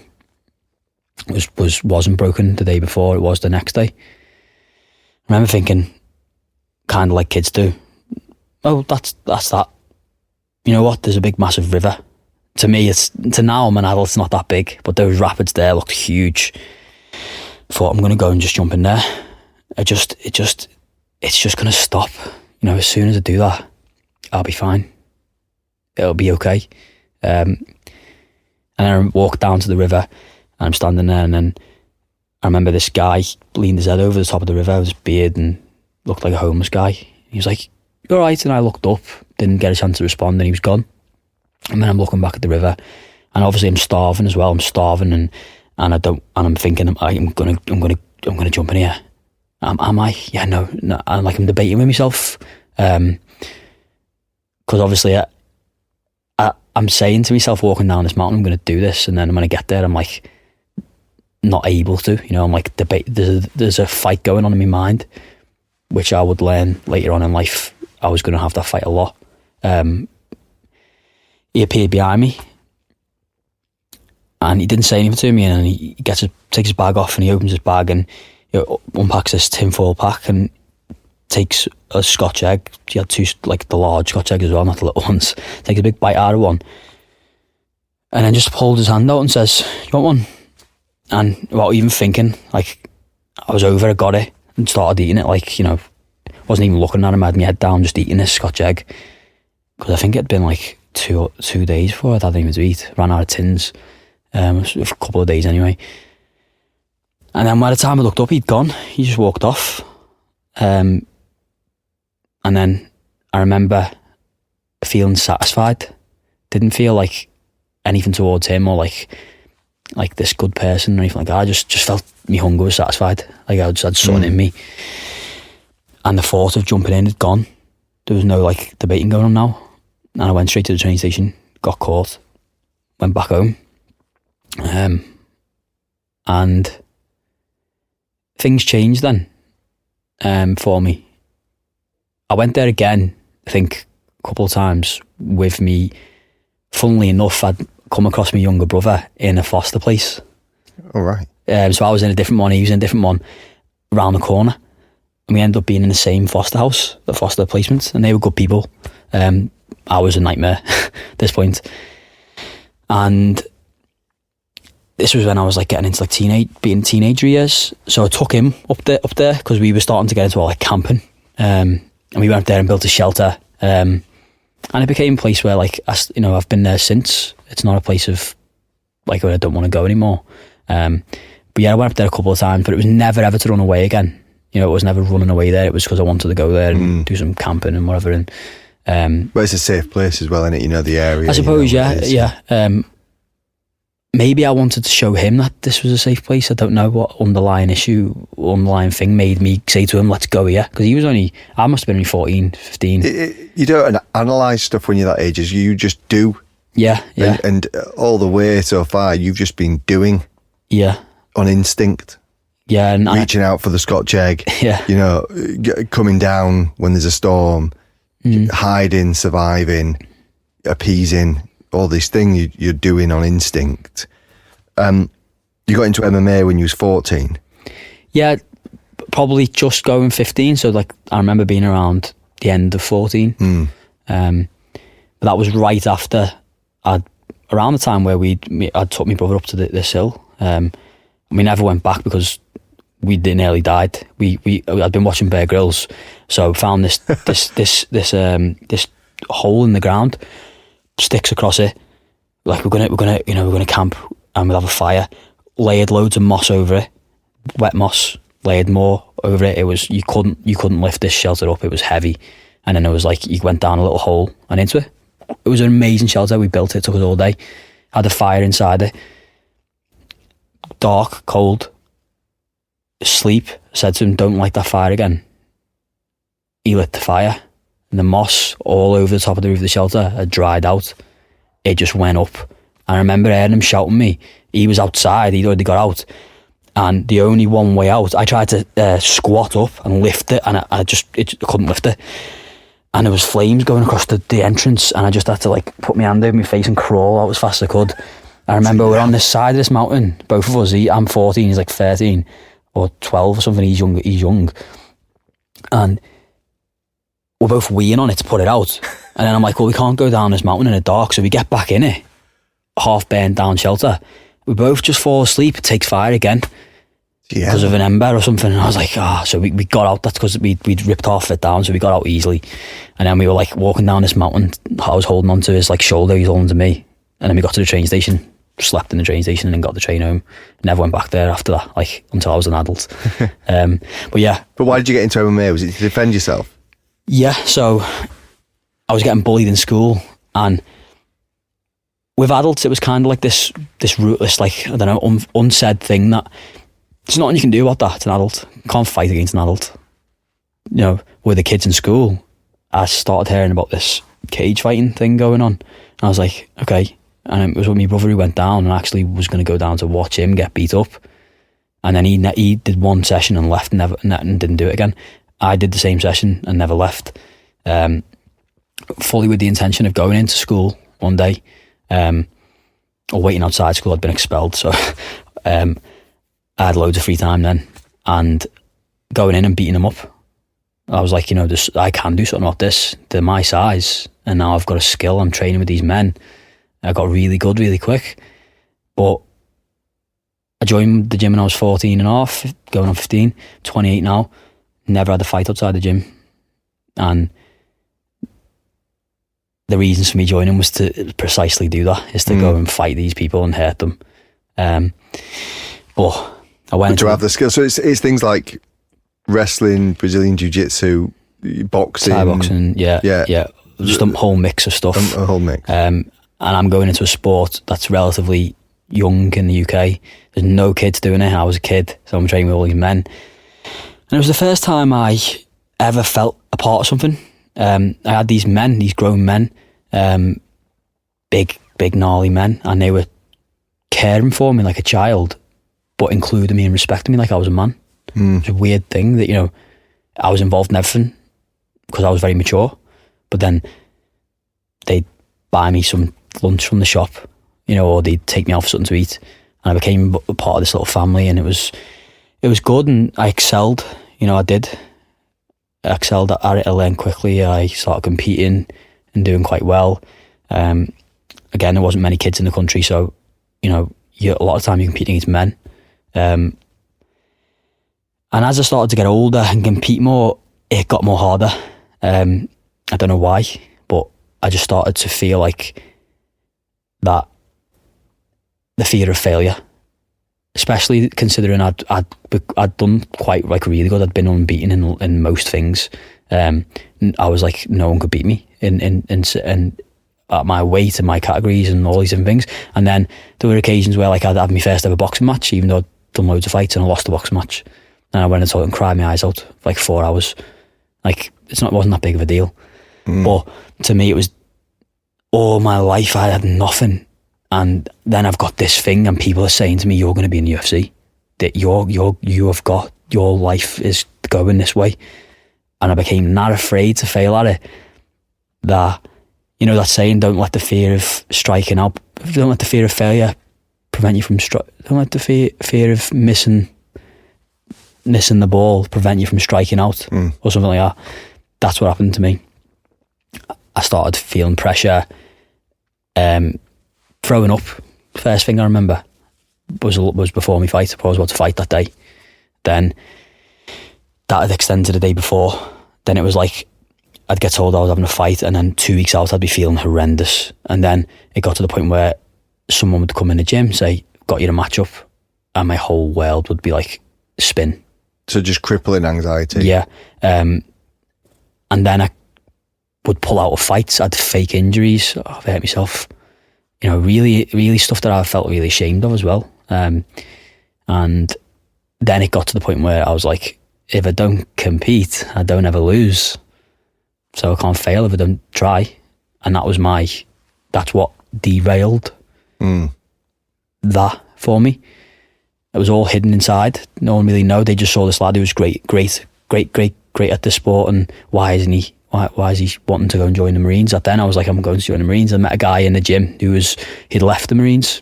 Wasn't broken the day before, it was the next day. I remember thinking, kind of like kids do, oh, that's that. You know what, there's a big massive river. To me, to now I'm an adult, it's not that big, but those rapids there looked huge. Thought, I'm going to go and just jump in there. It's just going to stop. You know, as soon as I do that, I'll be fine. It'll be okay. And I walked down to the river, and I'm standing there, and then I remember this guy leaned his head over the top of the river with his beard and looked like a homeless guy. He was like, "You all right?" And I looked up, didn't get a chance to respond, and he was gone. And then I'm looking back at the river, and obviously I'm starving as well. I'm starving, and I'm thinking, I'm gonna jump in here. Am I? Yeah, no. I'm debating with myself, because obviously I'm saying to myself, walking down this mountain, I'm going to do this, and then when I get there, I'm like not able to. You know, I'm like there's a fight going on in my mind, which I would learn later on in life. I was going to have that fight a lot. He appeared behind me, and he didn't say anything to me, and he takes his bag off, and he opens his bag, and he unpacks this tinfoil pack and takes a Scotch egg. He had two, like the large Scotch eggs as well, not the little ones. Takes a big bite out of one, and then just holds his hand out and says, "You want one?" And without even thinking, like, I was over, I got it and started eating it. Like, you know, wasn't even looking at him. I had my head down, just eating this Scotch egg, because I think it had been like two days before I'd had anything to eat. Ran out of tins, a couple of days anyway. And then by the time I looked up, he'd gone. He just walked off. And then I remember feeling satisfied. Didn't feel like anything towards him or like this good person or anything like that. I just felt my hunger was satisfied. Like I just had something in me. And the thought of jumping in had gone. There was no like debating going on now. And I went straight to the train station, got caught, went back home. And things changed then for me. I went there again, I think, a couple of times with me. Funnily enough, I'd come across my younger brother in a foster place. All right. So I was in a different one, he was in a different one around the corner. And we ended up being in the same foster house, the foster placement, and they were good people. I was a nightmare at this point. And this was when I was like getting into like teenager years. So I took him up there because we were starting to get into all like camping. And we went up there and built a shelter. And it became a place where like, I've been there since. It's not a place of like where I don't want to go anymore. But yeah, I went up there a couple of times, but it was never ever to run away again. You know, it was never running away there. It was because I wanted to go there and do some camping and whatever. And but it's a safe place as well, isn't it? You know, the area. I suppose, you know yeah. Maybe I wanted to show him that this was a safe place. I don't know what underlying thing made me say to him, let's go here. Because I must have been only 14, 15. You don't analyse stuff when you're that age, you just do. Yeah. And all the way so far, you've just been doing. Yeah. On instinct. Yeah, and reaching out for the Scotch egg. Yeah. You know, coming down when there's a storm, hiding, surviving, appeasing, all these things you're doing on instinct. You got into MMA when you was 14. Yeah, probably just going 15. So like I remember being around the end of 14. But that was right after around the time where I took my brother up to this hill. We never went back because we nearly died. I'd been watching Bear Grylls, so found this hole in the ground, sticks across it. Like we're gonna camp and we'll have a fire. Layered loads of moss over it, wet moss. Layered more over it. It was you couldn't lift this shelter up. It was heavy, and then it was like you went down a little hole and into it. It was an amazing shelter. We built it. It took us all day. Had a fire inside it. Dark, cold. Sleep. I said to him, "Don't light that fire again." He lit the fire, and the moss all over the top of the roof of the shelter had dried out. It just went up. I remember hearing him shouting at me. He was outside. He'd already got out. And the only one way out, I tried to squat up and lift it, and I couldn't lift it. And there was flames going across the entrance, and I just had to like put my hand over my face and crawl out as fast as I could. I remember we're on this side of this mountain, both of us. I'm 14, he's like 13 or 12 or something. He's young, and we're both weeing on it to put it out. And then I'm like, well, we can't go down this mountain in the dark, so we get back in it, half burned down shelter. We both just fall asleep. It takes fire again because of an ember or something. And I was like, so we got out. That's because we'd ripped half of it down, so we got out easily. And then we were like walking down this mountain. I was holding onto his like shoulder, he's holding to me. And then we got to the train station, slept in the train station, and then got the train home. Never went back there after that, like until I was an adult. But yeah. But why did you get into MMA? Was it to defend yourself? Yeah, so I was getting bullied in school, and with adults, it was kind of like this rootless, like, I don't know, unsaid thing that there's nothing you can do about that. It's an adult. You can't fight against an adult. You know, with the kids in school, I started hearing about this cage fighting thing going on. And I was like, okay. And it was with my brother who went down and actually was going to go down to watch him get beat up. And then he did one session and left and didn't do it again. I did the same session and never left. Fully with the intention of going into school one day. Or waiting outside school. I'd been expelled, so I had loads of free time then, and going in and beating them up. I was like, you know, I can do something about this. They're my size, and now I've got a skill. I'm training with these men. I got really good really quick, but I joined the gym when I was 14 and a half, going on 15, 28 now. Never had a fight outside the gym, and the reasons for me joining was to precisely do that, is to go and fight these people and hurt them. But I went to have the skill. So it's things like wrestling, Brazilian jiu-jitsu, boxing. Thai boxing, yeah. Just a whole mix of stuff. A whole mix. And I'm going into a sport that's relatively young in the UK. There's no kids doing it. I was a kid, so I'm training with all these men. And it was the first time I ever felt a part of something. I had these men, these grown men, big gnarly men, and they were caring for me like a child, but including me and respecting me like I was a man. It's a weird thing that, you know, I was involved in everything because I was very mature, but then they'd buy me some lunch from the shop, you know, or they'd take me out for something to eat, and I became a part of this little family, and it was good, and I excelled. You know, I excelled at it. I learned quickly. I started competing and doing quite well. Again, there wasn't many kids in the country, so, you know, a lot of time you're competing against men. And as I started to get older and compete more, it got more harder. I don't know why, but I just started to feel like that the fear of failure, especially considering I'd done quite like really good. I'd been unbeaten in most things. I was like, no one could beat me in at my weight and my categories and all these different things. And then there were occasions where like I'd have my first ever boxing match, even though I'd done loads of fights, and I lost the boxing match. And I went and saw it and cried my eyes out for like 4 hours. Like it wasn't that big of a deal. But to me, it was all my life. I had nothing. And then I've got this thing, and people are saying to me, you're going to be in the UFC. that you have got, your life is going this way. And I became not afraid to fail at it. That, you know, that saying, don't let the fear of striking out, don't let the fear of failure prevent you from don't let the fear of missing the ball prevent you from striking out, or something like that. That's what happened to me. I started feeling pressure, throwing up. First thing I remember was before my fight. I was about to fight that day. Then that had extended to the day before. Then it was like I'd get told I was having a fight, and then 2 weeks out I'd be feeling horrendous. And then it got to the point where someone would come in the gym, say, got you to match up, and my whole world would be like spin. So just crippling anxiety. Yeah. And then I would pull out of fights. I had fake injuries. I've hurt myself. You know, really, really stuff that I felt really ashamed of as well. And then it got to the point where I was like, if I don't compete, I don't ever lose. So I can't fail if I don't try. And that's what derailed that for me. It was all hidden inside. No one really knew. They just saw this lad who was great at this sport, and why is he wanting to go and join the Marines? Then I was like, I'm going to join the Marines. I met a guy in the gym he'd left the Marines.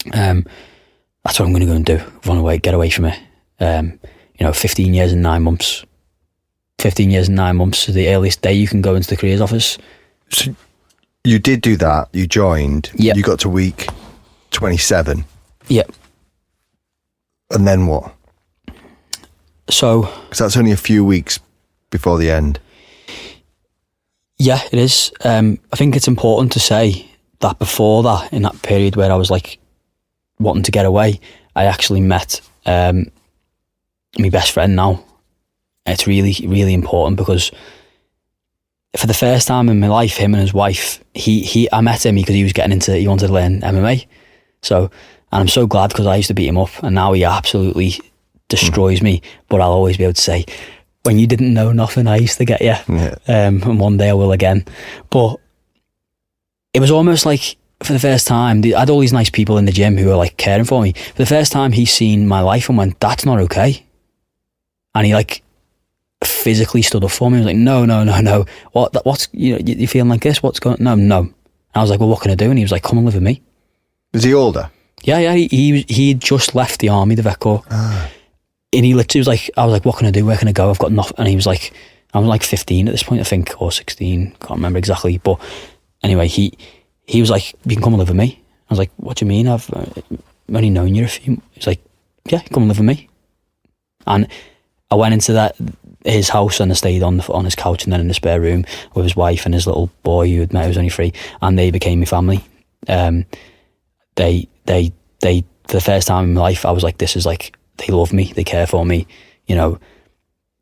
That's what I'm going to go and do. Run away, get away from it. 15 years and 9 months. 15 years and 9 months is the earliest day you can go into the careers office. So you did do that. You joined. Yep. You got to week 27. Yep. And then what? So... Because that's only a few weeks before the end. Yeah, it is. I think it's important to say that before that, in that period where I was like wanting to get away, I actually met my best friend now. It's really, really important because for the first time in my life, him and his wife, I met him because he wanted to learn MMA. So, and I'm so glad because I used to beat him up, and now he absolutely destroys me. But I'll always be able to say, when you didn't know nothing, I used to get you. Yeah. And one day I will again. But it was almost like, for the first time, I had all these nice people in the gym who were like caring for me. For the first time, he's seen my life and went, that's not okay. And he like physically stood up for me. He was like, no. What's, you feeling like this? What's going on? No. And I was like, well, what can I do? And he was like, come and live with me. Was he older? Yeah. He'd just left the army, the vet corps. And he literally was like, I was like, what can I do? Where can I go? I've got nothing. And he was like, I was like 15 at this point, I think, or 16. Can't remember exactly. But anyway, he was like, you can come and live with me. I was like, what do you mean? I've only known you a few. He's like, yeah, come and live with me. And I went into his house and I stayed on his couch and then in the spare room with his wife and his little boy who had met, who was only 3, and they became my family. They for the first time in my life, I was like, this is like, they love me, they care for me, I'm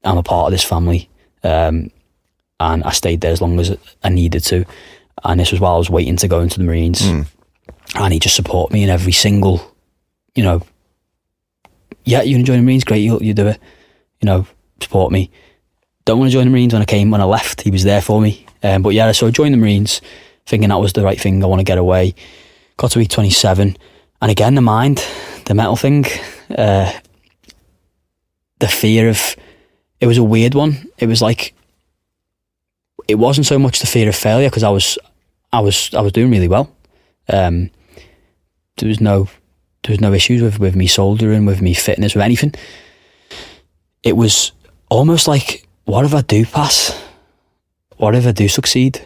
a part of this family. And I stayed there as long as I needed to. And this was while I was waiting to go into the Marines. And he just supported me in every single, yeah, you want to join the Marines? Great, you do it. Support me. Don't want to join the Marines. When I left, he was there for me. But yeah, so I joined the Marines thinking that was the right thing. I want to get away. Got to week 27. And again, the mental thing, the fear of, it was a weird one. It was like, it wasn't so much the fear of failure because I was doing really well. There was no issues with me soldering, with me fitness, with anything. It was almost like, what if I do pass? What if I do succeed?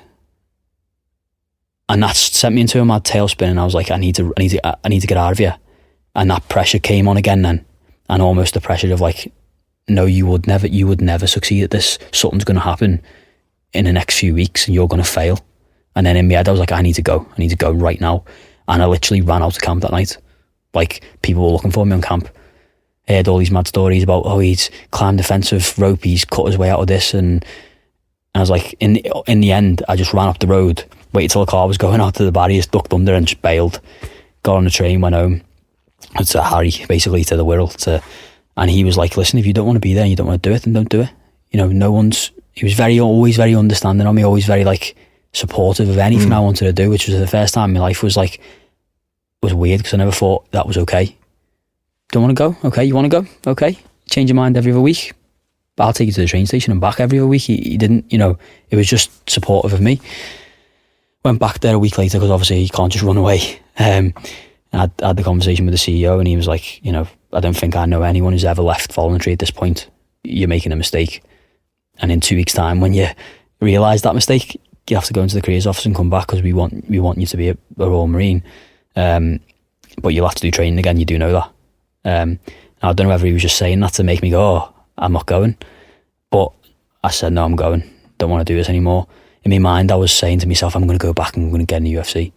And that sent me into a mad tailspin, and I was like, I need to get out of here. And that pressure came on again then, and almost the pressure of like, no, you would never succeed at this. Something's going to happen in the next few weeks, and you're going to fail. And then in my head, I was like, I need to go right now. And I literally ran out of camp that night. Like, people were looking for me on camp. I heard all these mad stories about, he's climbed the fence of rope, he's cut his way out of this, and I was like, in the end, I just ran up the road, waited till the car was going out to the barriers, ducked under and just bailed. Got on the train, went home to Harry, basically to the Wirral, and he was like, listen, if you don't want to be there and you don't want to do it, then don't do it. He was always very understanding of me, always very like supportive of anything I wanted to do, which was the first time in my life was weird because I never thought that was okay. don't want to go? Okay. You want to go? Okay. Change your mind every other week. But I'll take you to the train station and back every other week. He didn't, it was just supportive of me. Went back there a week later because obviously you can't just run away. I had the conversation with the CEO and he was like, I don't think I know anyone who's ever left voluntary at this point. You're making a mistake. And in 2 weeks' time, when you realise that mistake, you have to go into the careers office and come back because we want you to be a Royal Marine. But you'll have to do training again, you do know that. I don't know whether he was just saying that to make me go, oh, I'm not going. But I said, no, I'm going. Don't want to do this anymore. In my mind, I was saying to myself, I'm going to go back and I'm going to get in the UFC.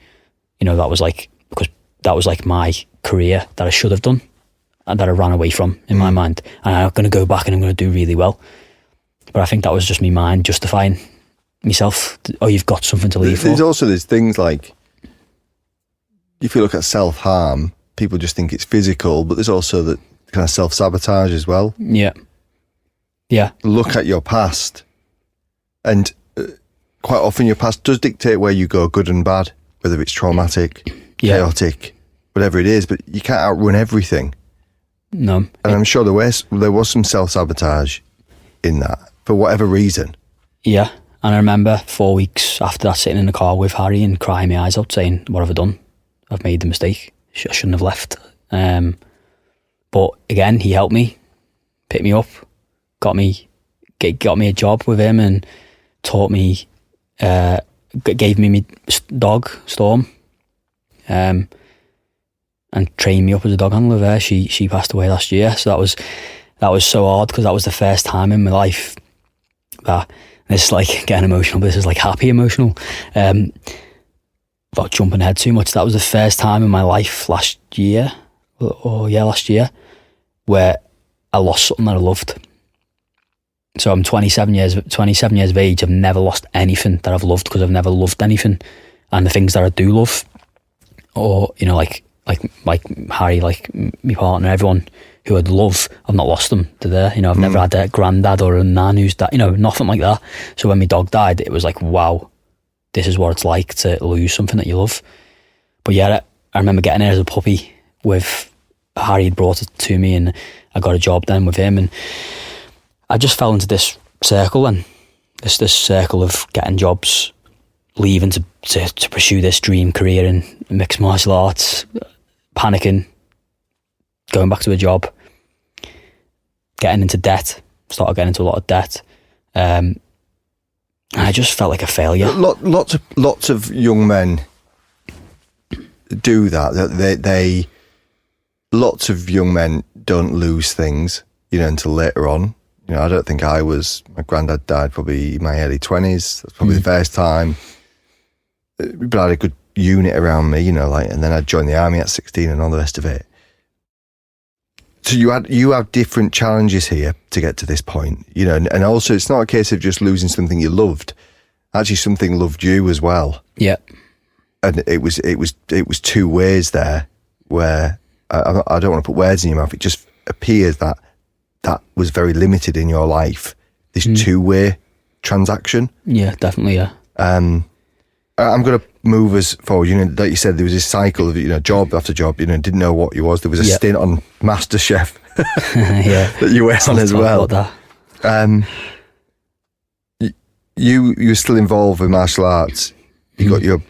That was because that was like my career that I should have done and that I ran away from in my mind. And I'm going to go back and I'm going to do really well. But I think that was just my mind justifying myself. Oh, you've got something to leave for. There's things like, if you look at self-harm, people just think it's physical, but there's also the kind of self-sabotage as well. Yeah. Look at your past, and quite often your past does dictate where you go, good and bad, whether it's traumatic, chaotic, whatever it is, but you can't outrun everything. No. And I'm sure there was some self-sabotage in that, for whatever reason. Yeah, and I remember 4 weeks after that sitting in the car with Harry and crying my eyes out saying, what have I done? I've made the mistake. I shouldn't have left. But again, he helped me, picked me up, got me a job with him and taught me, gave me my dog, Storm, and trained me up as a dog handler there. She passed away last year, so that was so hard because that was the first time in my life that, this is like getting emotional, but this is like happy emotional, without jumping ahead too much. That was the first time in my life last year, where I lost something that I loved. So I'm 27 years of age. I've never lost anything that I've loved because I've never loved anything. And the things that I do love, or, like Harry, like my partner, everyone who I'd love, I've not lost them. They're there. I've never had a granddad or a nan who's died, nothing like that. So when my dog died, it was like, wow, this is what it's like to lose something that you love. But yeah, I remember getting it as a puppy with Harry. Had brought it to me and I got a job then with him, and I just fell into this circle, and this circle of getting jobs, leaving to pursue this dream career in mixed martial arts, panicking, going back to a job, getting into debt, started getting into a lot of debt. And I just felt like a failure. Lots of young men do that. Lots of young men don't lose things, until later on. I don't think my granddad died probably in my early 20s. That's probably the first time. But I had a good unit around me, and then I joined the army at 16 and all the rest of it. So you have different challenges here to get to this point, and also it's not a case of just losing something you loved. Actually, something loved you as well. Yeah. And it was two ways there where I don't want to put words in your mouth. It just appears that was very limited in your life. This two-way transaction. Yeah, definitely. Yeah. I'm going to move us forward. Like you said, there was this cycle of job after job. Didn't know what you was. There was a stint on MasterChef that you went on as well. You were still involved with martial arts. You got your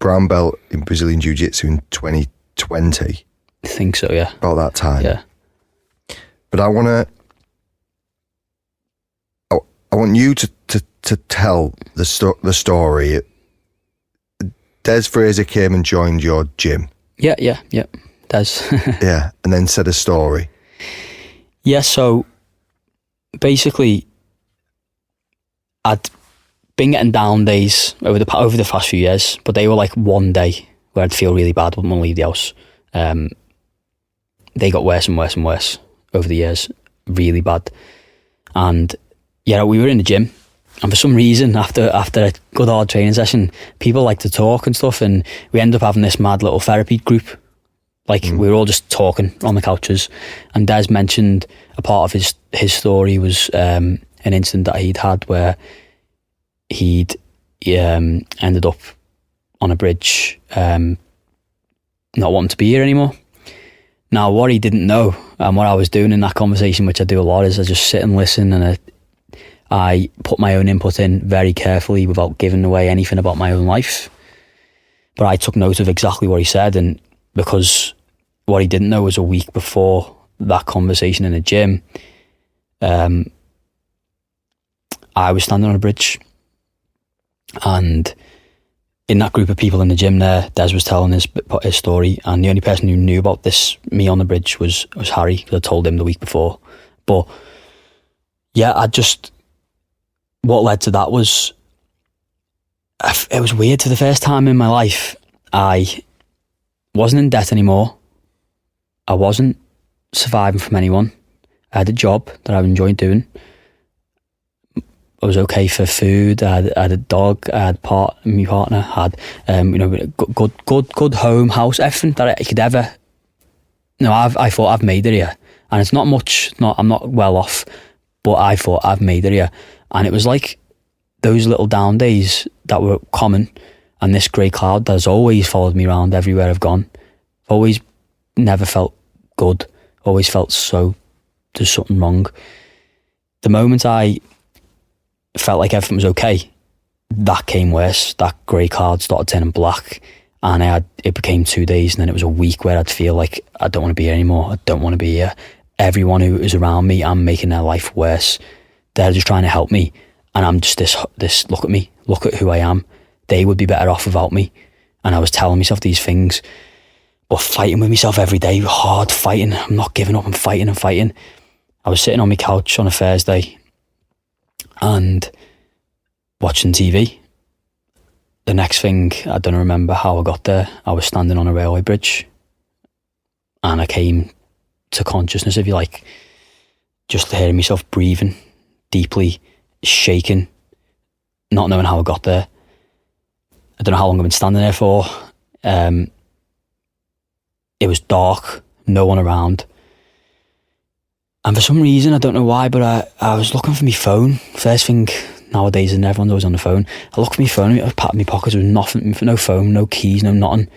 brown belt in Brazilian Jiu-Jitsu in 2020. I think so. Yeah. About that time. Yeah. But I want you to tell the story. Des Fraser came and joined your gym. Yeah. Des. Yeah, and then said a story. Yeah, so basically, I'd been getting down days over the past few years, but they were like one day where I'd feel really bad, wouldn't want to leave the house. They got worse and worse and worse over the years, really bad. And yeah, we were in the gym, and for some reason, after a good hard training session, people like to talk and stuff, and we ended up having this mad little therapy group. We were all just talking on the couches, and Des mentioned a part of his story was an incident that he'd had where he'd ended up on a bridge, not wanting to be here anymore. Now, what he didn't know and what I was doing in that conversation, which I do a lot, is I just sit and listen, and I put my own input in very carefully without giving away anything about my own life. But I took note of exactly what he said, and because what he didn't know was a week before that conversation in the gym, I was standing on a bridge, and in that group of people in the gym there, Des was telling his story, and the only person who knew about me on the bridge was Harry, because I told him the week before. But yeah, what led to that was, it was weird. For the first time in my life, I wasn't in debt anymore. I wasn't surviving from anyone. I had a job that I enjoyed doing. I was okay for food. I had a dog. I had my partner had, good home, house, everything that I could ever. I thought I've made it here, and it's not much. I'm not well off, but I thought I've made it here, and it was like those little down days that were common, and this grey cloud that has always followed me around everywhere I've gone. Always never felt good. Always felt so there's something wrong. The moment I felt like everything was okay, that came worse. That grey cloud started turning black, and it became 2 days, and then it was a week where I'd feel like I don't want to be here anymore. I don't want to be here. Everyone who is around me, I'm making their life worse. They're just trying to help me, and I'm just this. Look at me. Look at who I am. They would be better off without me. And I was telling myself these things, but fighting with myself every day, hard fighting. I'm not giving up. I'm fighting and fighting. I was sitting on my couch on a Thursday and watching TV. The next thing, I don't remember how I got there. I was standing on a railway bridge, and I came to consciousness, if you like, just hearing myself breathing deeply, shaking, not knowing how I got there. I don't know how long I've been standing there for. It was dark, no one around. And for some reason, I don't know why, but I was looking for my phone. First thing nowadays, and everyone's always on the phone. I looked at my phone, I was patting my pockets, there was nothing, no phone, no keys, no nothing.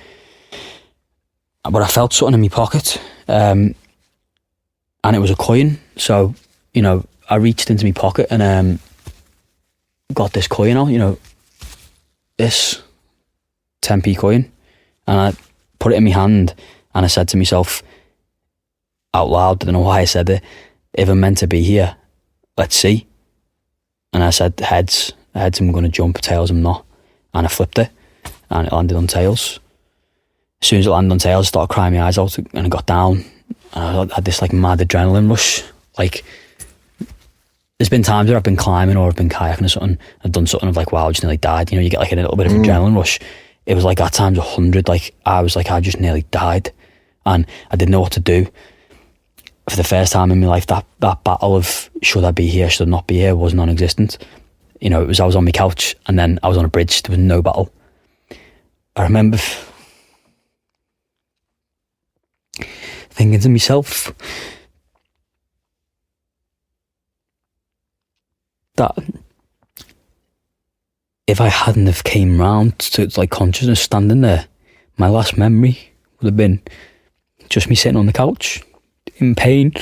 But I felt something in my pocket, and it was a coin. So, I reached into my pocket and got this coin out, this 10p coin, and I put it in my hand, and I said to myself out loud, I don't know why I said it, if I'm meant to be here, let's see. And I said heads, I'm going to jump, tails I'm not. And I flipped it, and it landed on tails. As soon as it landed on tails, I started crying my eyes out, and I got down, and I had this mad adrenaline rush. There's been times where I've been climbing or I've been kayaking or something, I've done something of wow, I just nearly died. You get a little bit of adrenaline rush. It was at times 100, I was I just nearly died, and I didn't know what to do. For the first time in my life, that battle of should I be here, should I not be here, was non-existent. I was on my couch, and then I was on a bridge. There was no battle. I remember thinking to myself that if I hadn't have came round to consciousness standing there, my last memory would have been just me sitting on the couch in pain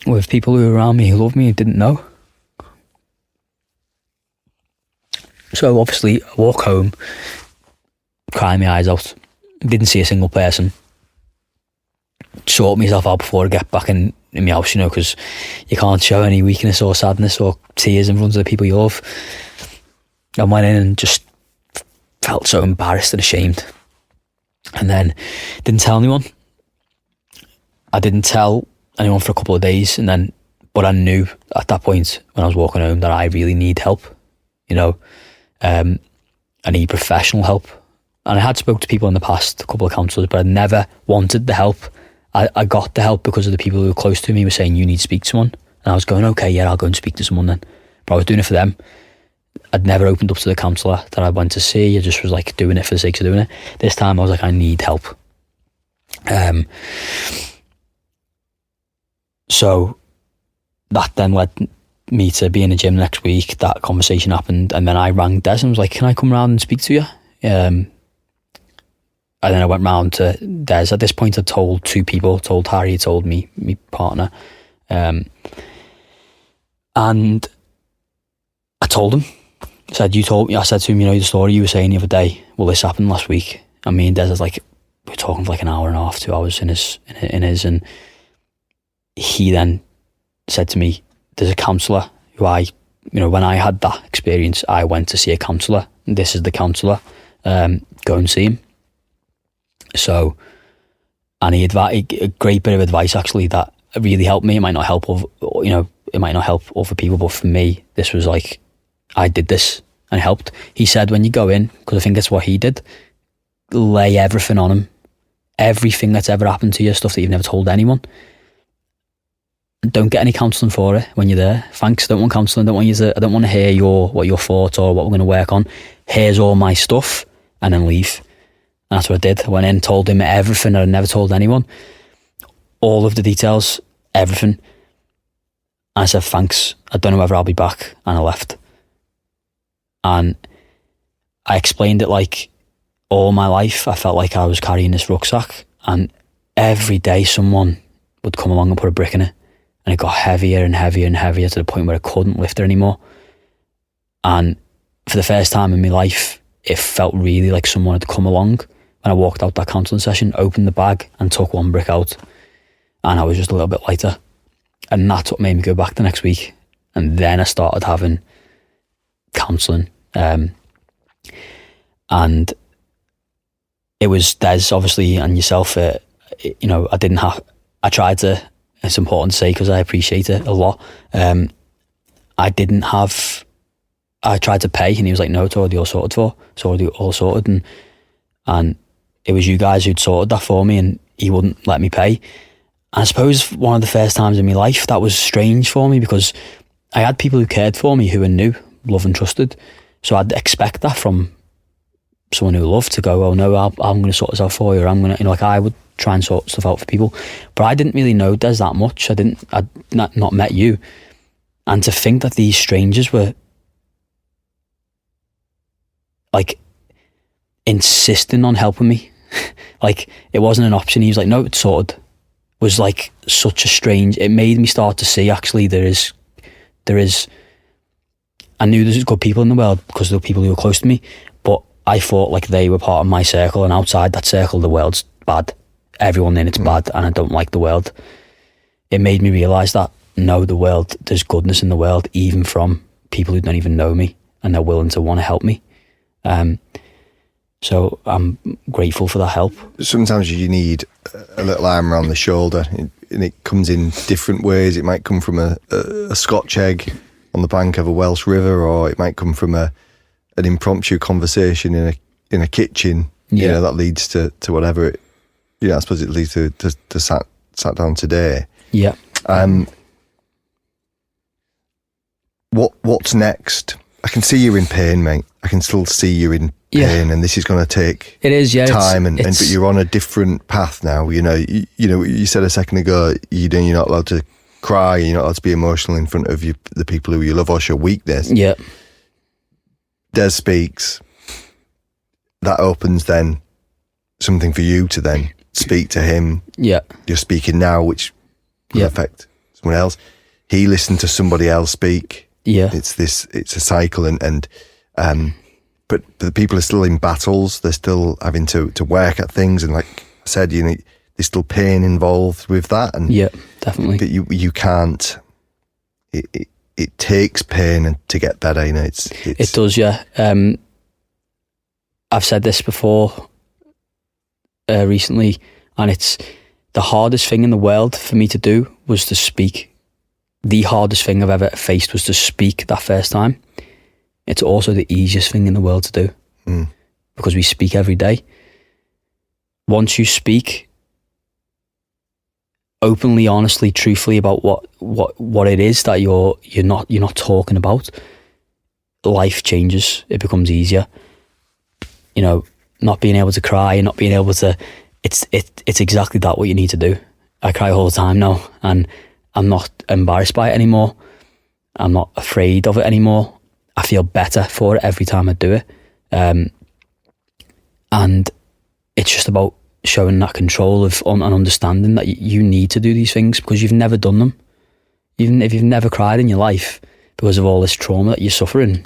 with people who were around me who loved me and didn't know. So obviously I walk home, crying my eyes out, didn't see a single person, sort myself out before I get back in my house, because you can't show any weakness or sadness or tears in front of the people you love. I went in and just felt so embarrassed and ashamed, and then didn't tell anyone. I didn't tell anyone for a couple of days, but I knew at that point when I was walking home that I really need help. I need professional help. And I had spoke to people in the past, a couple of counsellors, but I never wanted the help. I got the help because of the people who were close to me were saying, you need to speak to someone. And I was going, okay, yeah, I'll go and speak to someone then. But I was doing it for them. I'd never opened up to the counsellor that I went to see. I just was doing it for the sake of doing it. This time I was I need help. So that then led me to be in the gym next week. That conversation happened, and then I rang Des and was like, can I come round and speak to you? I then I went round to Des. At this point, I told two people. Told Harry, told me partner, and I told him. I said, I said to him, the story you were saying the other day. Well, this happened last week. And me and Des was we were talking for an hour and a half, 2 hours in his, and he then said to me, "There's a counsellor who when I had that experience, I went to see a counsellor. This is the counsellor. Go and see him." So, and he advised a great bit of advice actually that really helped me. It might not help it might not help other people, but for me, this was I did this and it helped. He said, when you go in, because I think that's what he did, lay everything on him, everything that's ever happened to you, stuff that you've never told anyone. Don't get any counselling for it when you're there. Thanks, I don't want counselling. I don't want to hear what your thoughts or what we're going to work on. Here's all my stuff, and then leave. And that's what I did. I went in, told him everything that I'd never told anyone, all of the details, everything. And I said, thanks, I don't know whether I'll be back, and I left. And I explained it all my life. I felt like I was carrying this rucksack, and every day someone would come along and put a brick in it, and it got heavier and heavier and heavier to the point where I couldn't lift it anymore. And for the first time in my life, it felt really like someone had come along when I walked out that counselling session, opened the bag and took one brick out, and I was just a little bit lighter. And that's what made me go back the next week. And then I started having counselling. And it was Des, obviously, and yourself. I tried to, it's important to say because I appreciate it a lot. I tried to pay, and he was like, no, it's already all sorted for. It's already all sorted. And it was you guys who'd sorted that for me, and he wouldn't let me pay. And I suppose one of the first times in my life that was strange for me, because I had people who cared for me, who I knew, loved and trusted. So I'd expect that from someone who loved to go, oh no, I'm going to sort this out for you, or I'm going to, I would try and sort stuff out for people. But I didn't really know Des that much. I'd not met you. And to think that these strangers were insisting on helping me, it wasn't an option. He was like, no, it's sorted. Was such a strange, it made me start to see actually there is, I knew there's good people in the world because there were people who were close to me, but I thought they were part of my circle, and outside that circle the world's bad. Everyone in it's bad, and I don't like the world. It made me realise that no, the world, there's goodness in the world, even from people who don't even know me, and they're willing to want to help me. So I'm grateful for that help. Sometimes you need a little arm around the shoulder, and it comes in different ways. It might come from a Scotch egg on the bank of a Welsh river, or it might come from an impromptu conversation in a kitchen. Yeah. That leads to whatever it. I suppose it leads to sat down today. Yeah. What's next? I can see you're in pain, mate. I can still see you in pain, and this is going to take time. But you're on a different path now. You said a second ago, you're not allowed to cry. You're not allowed to be emotional in front of the people who you love, or show weakness. Yeah. Des speaks. That opens then something for you to then speak to him. Yeah. You're speaking now, which will affect someone else. He listened to somebody else speak. Yeah. It's a cycle, but the people are still in battles. They're still having to work at things, and like I said, there's still pain involved with that. And yeah, definitely. But you can't. It takes pain to get better. It does. Yeah. I've said this before recently, and it's the hardest thing in the world for me to do was to speak. The hardest thing I've ever faced was to speak that first time. It's also the easiest thing in the world to do, because we speak every day. Once you speak openly, honestly, truthfully about what it is that you're not talking about, life changes. It becomes easier. Not being able to cry and not being able to, it's exactly that what you need to do. I cry all the time now, and I'm not embarrassed by it anymore. I'm not afraid of it anymore. I feel better for it every time I do it. And it's just about showing that control and understanding that you need to do these things because you've never done them. Even if you've never cried in your life because of all this trauma that you're suffering,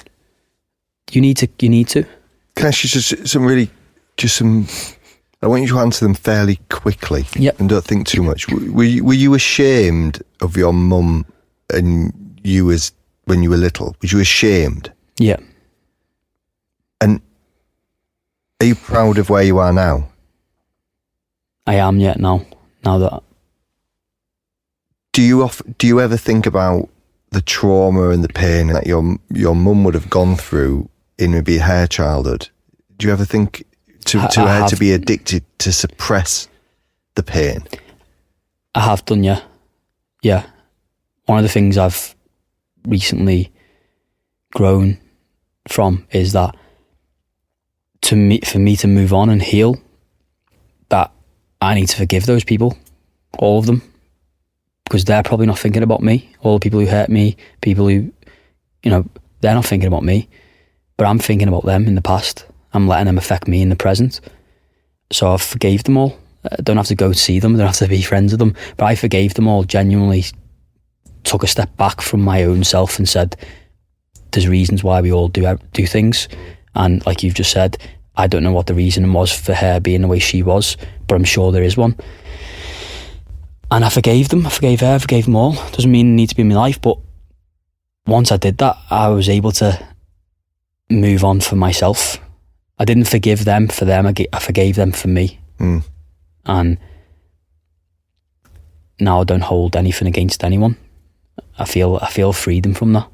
you need to. Can I ask you some? I want you to answer them fairly quickly. Yep. And don't think too much. Were you ashamed of your mum and you when you were little? Was you ashamed? Yeah. And are you proud of where you are now? I am yet now. Now that. Do you ever think about the trauma and the pain that your mum would have gone through in maybe her childhood? Do you ever think to her to be addicted to suppress the pain? I have done, yeah. Yeah. One of the things I've recently grown from is that for me to move on and heal, that I need to forgive those people, all of them, because they're probably not thinking about me. All the people who hurt me, people who, they're not thinking about me, but I'm thinking about them in the past. I'm letting them affect me in the present. So I forgave them all. I don't have to go see them, I don't have to be friends with them, but I forgave them all, genuinely took a step back from my own self and said, there's reasons why we all do things. And like you've just said, I don't know what the reason was for her being the way she was, but I'm sure there is one. And I forgave them. I forgave her. I forgave them all. Doesn't mean it needs to be in my life, but once I did that, I was able to move on for myself. I didn't forgive them for them. I forgave them for me. Mm. And now I don't hold anything against anyone. I feel freedom from that.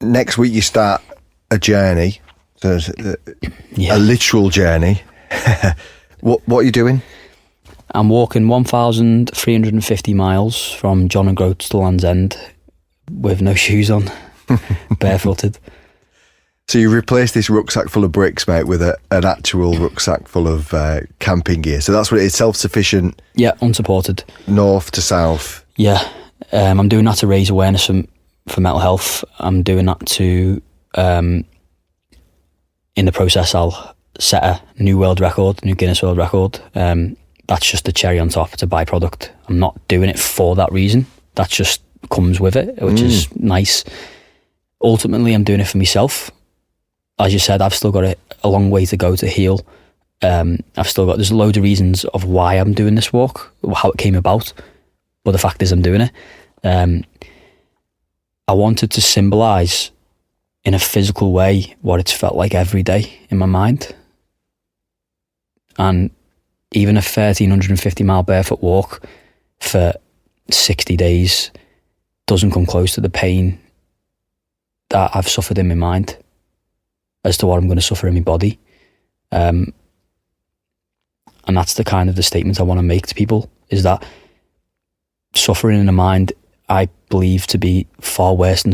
Next week you start a journey, so a literal journey. What are you doing? I'm walking 1,350 miles from John O'Groats to Land's End with no shoes on, barefooted. So you replace this rucksack full of bricks, mate, with an actual rucksack full of camping gear. So that's what it is, self-sufficient. Yeah, unsupported. North to south. Yeah, I'm doing that to raise awareness for mental health. I'm doing that to, in the process, I'll set a new Guinness World Record. That's just the cherry on top. It's a byproduct. I'm not doing it for that reason. That just comes with it, which is nice. Ultimately, I'm doing it for myself. As you said, I've still got a long way to go to heal. There's loads of reasons of why I'm doing this walk, how it came about, but the fact is I'm doing it. I wanted to symbolise in a physical way what it's felt like every day in my mind. And even a 1,350 mile barefoot walk for 60 days doesn't come close to the pain that I've suffered in my mind as to what I'm going to suffer in my body. And that's the kind of the statement I want to make to people, is that suffering in the mind, I believe to be far worse and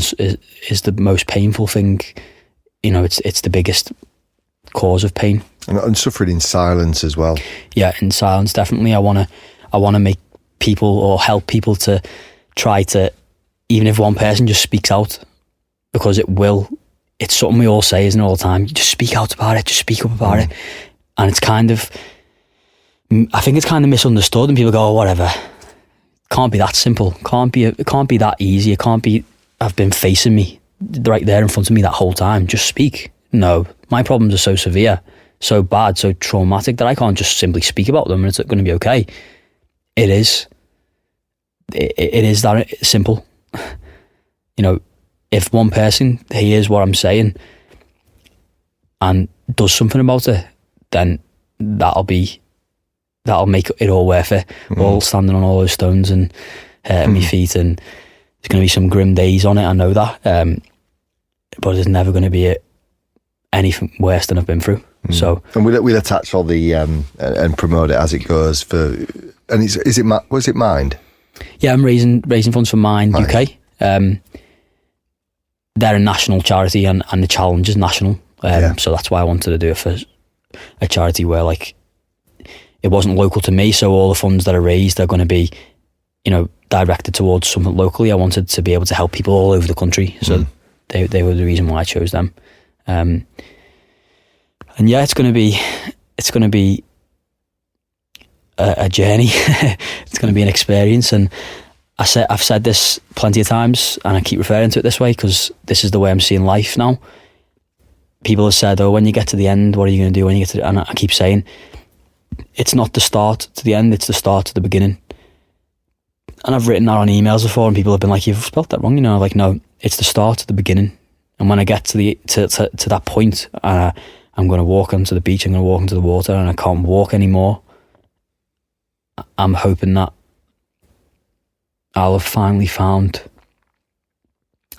is the most painful thing. It's the biggest cause of pain. And suffering in silence as well. Yeah, in silence, definitely. I want to make people or help people to try to, even if one person just speaks out, because it's something we all say, isn't it, all the time? Just speak out about it, just speak up about it. And it's I think it's kind of misunderstood, and people go, oh, whatever. Can't be that simple. It can't be that easy. It can't be, I've been facing me right there in front of me that whole time. Just speak. No, my problems are so severe, so bad, so traumatic that I can't just simply speak about them and it's going to be okay. It is that simple. If one person hears what I'm saying and does something about it, then that'll make it all worth it. All standing on all those stones and hurting my feet, and there's going to be some grim days on it, I know that, but there's never going to be anything worse than I've been through. So, and we'll attach all the and promote it as it goes was it Mind? Yeah, I'm raising funds for Mind UK. They're a national charity, and the challenge is national. So that's why I wanted to do it for a charity where, like, it wasn't local to me. So all the funds that are raised are going to be, directed towards something locally. I wanted to be able to help people all over the country. So they were the reason why I chose them. And yeah, it's going to be a journey. It's going to be an experience. And I've said this plenty of times, and I keep referring to it this way because this is the way I'm seeing life now. People have said, "Oh, when you get to the end, what are you going to do when you get to?" And I keep saying, it's not the start to the end; it's the start to the beginning. And I've written that on emails before, and people have been like, "You've spelled that wrong," you know. Like, no, it's the start to the beginning. And when I get to that point, I'm going to walk onto the beach. I'm going to walk into the water, and I can't walk anymore. I'm hoping that I'll have finally found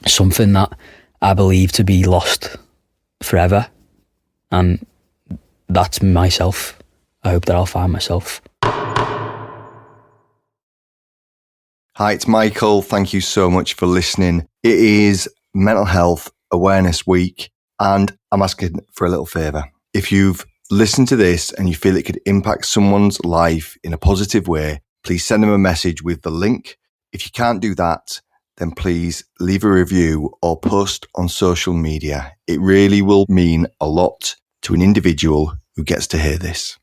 something that I believe to be lost forever, and that's myself. I hope that I'll find myself. Hi, it's Michael. Thank you so much for listening. It is Mental Health Awareness Week, and I'm asking for a little favour. If you've listened to this and you feel it could impact someone's life in a positive way, please send them a message with the link. If you can't do that, then please leave a review or post on social media. It really will mean a lot to an individual who gets to hear this.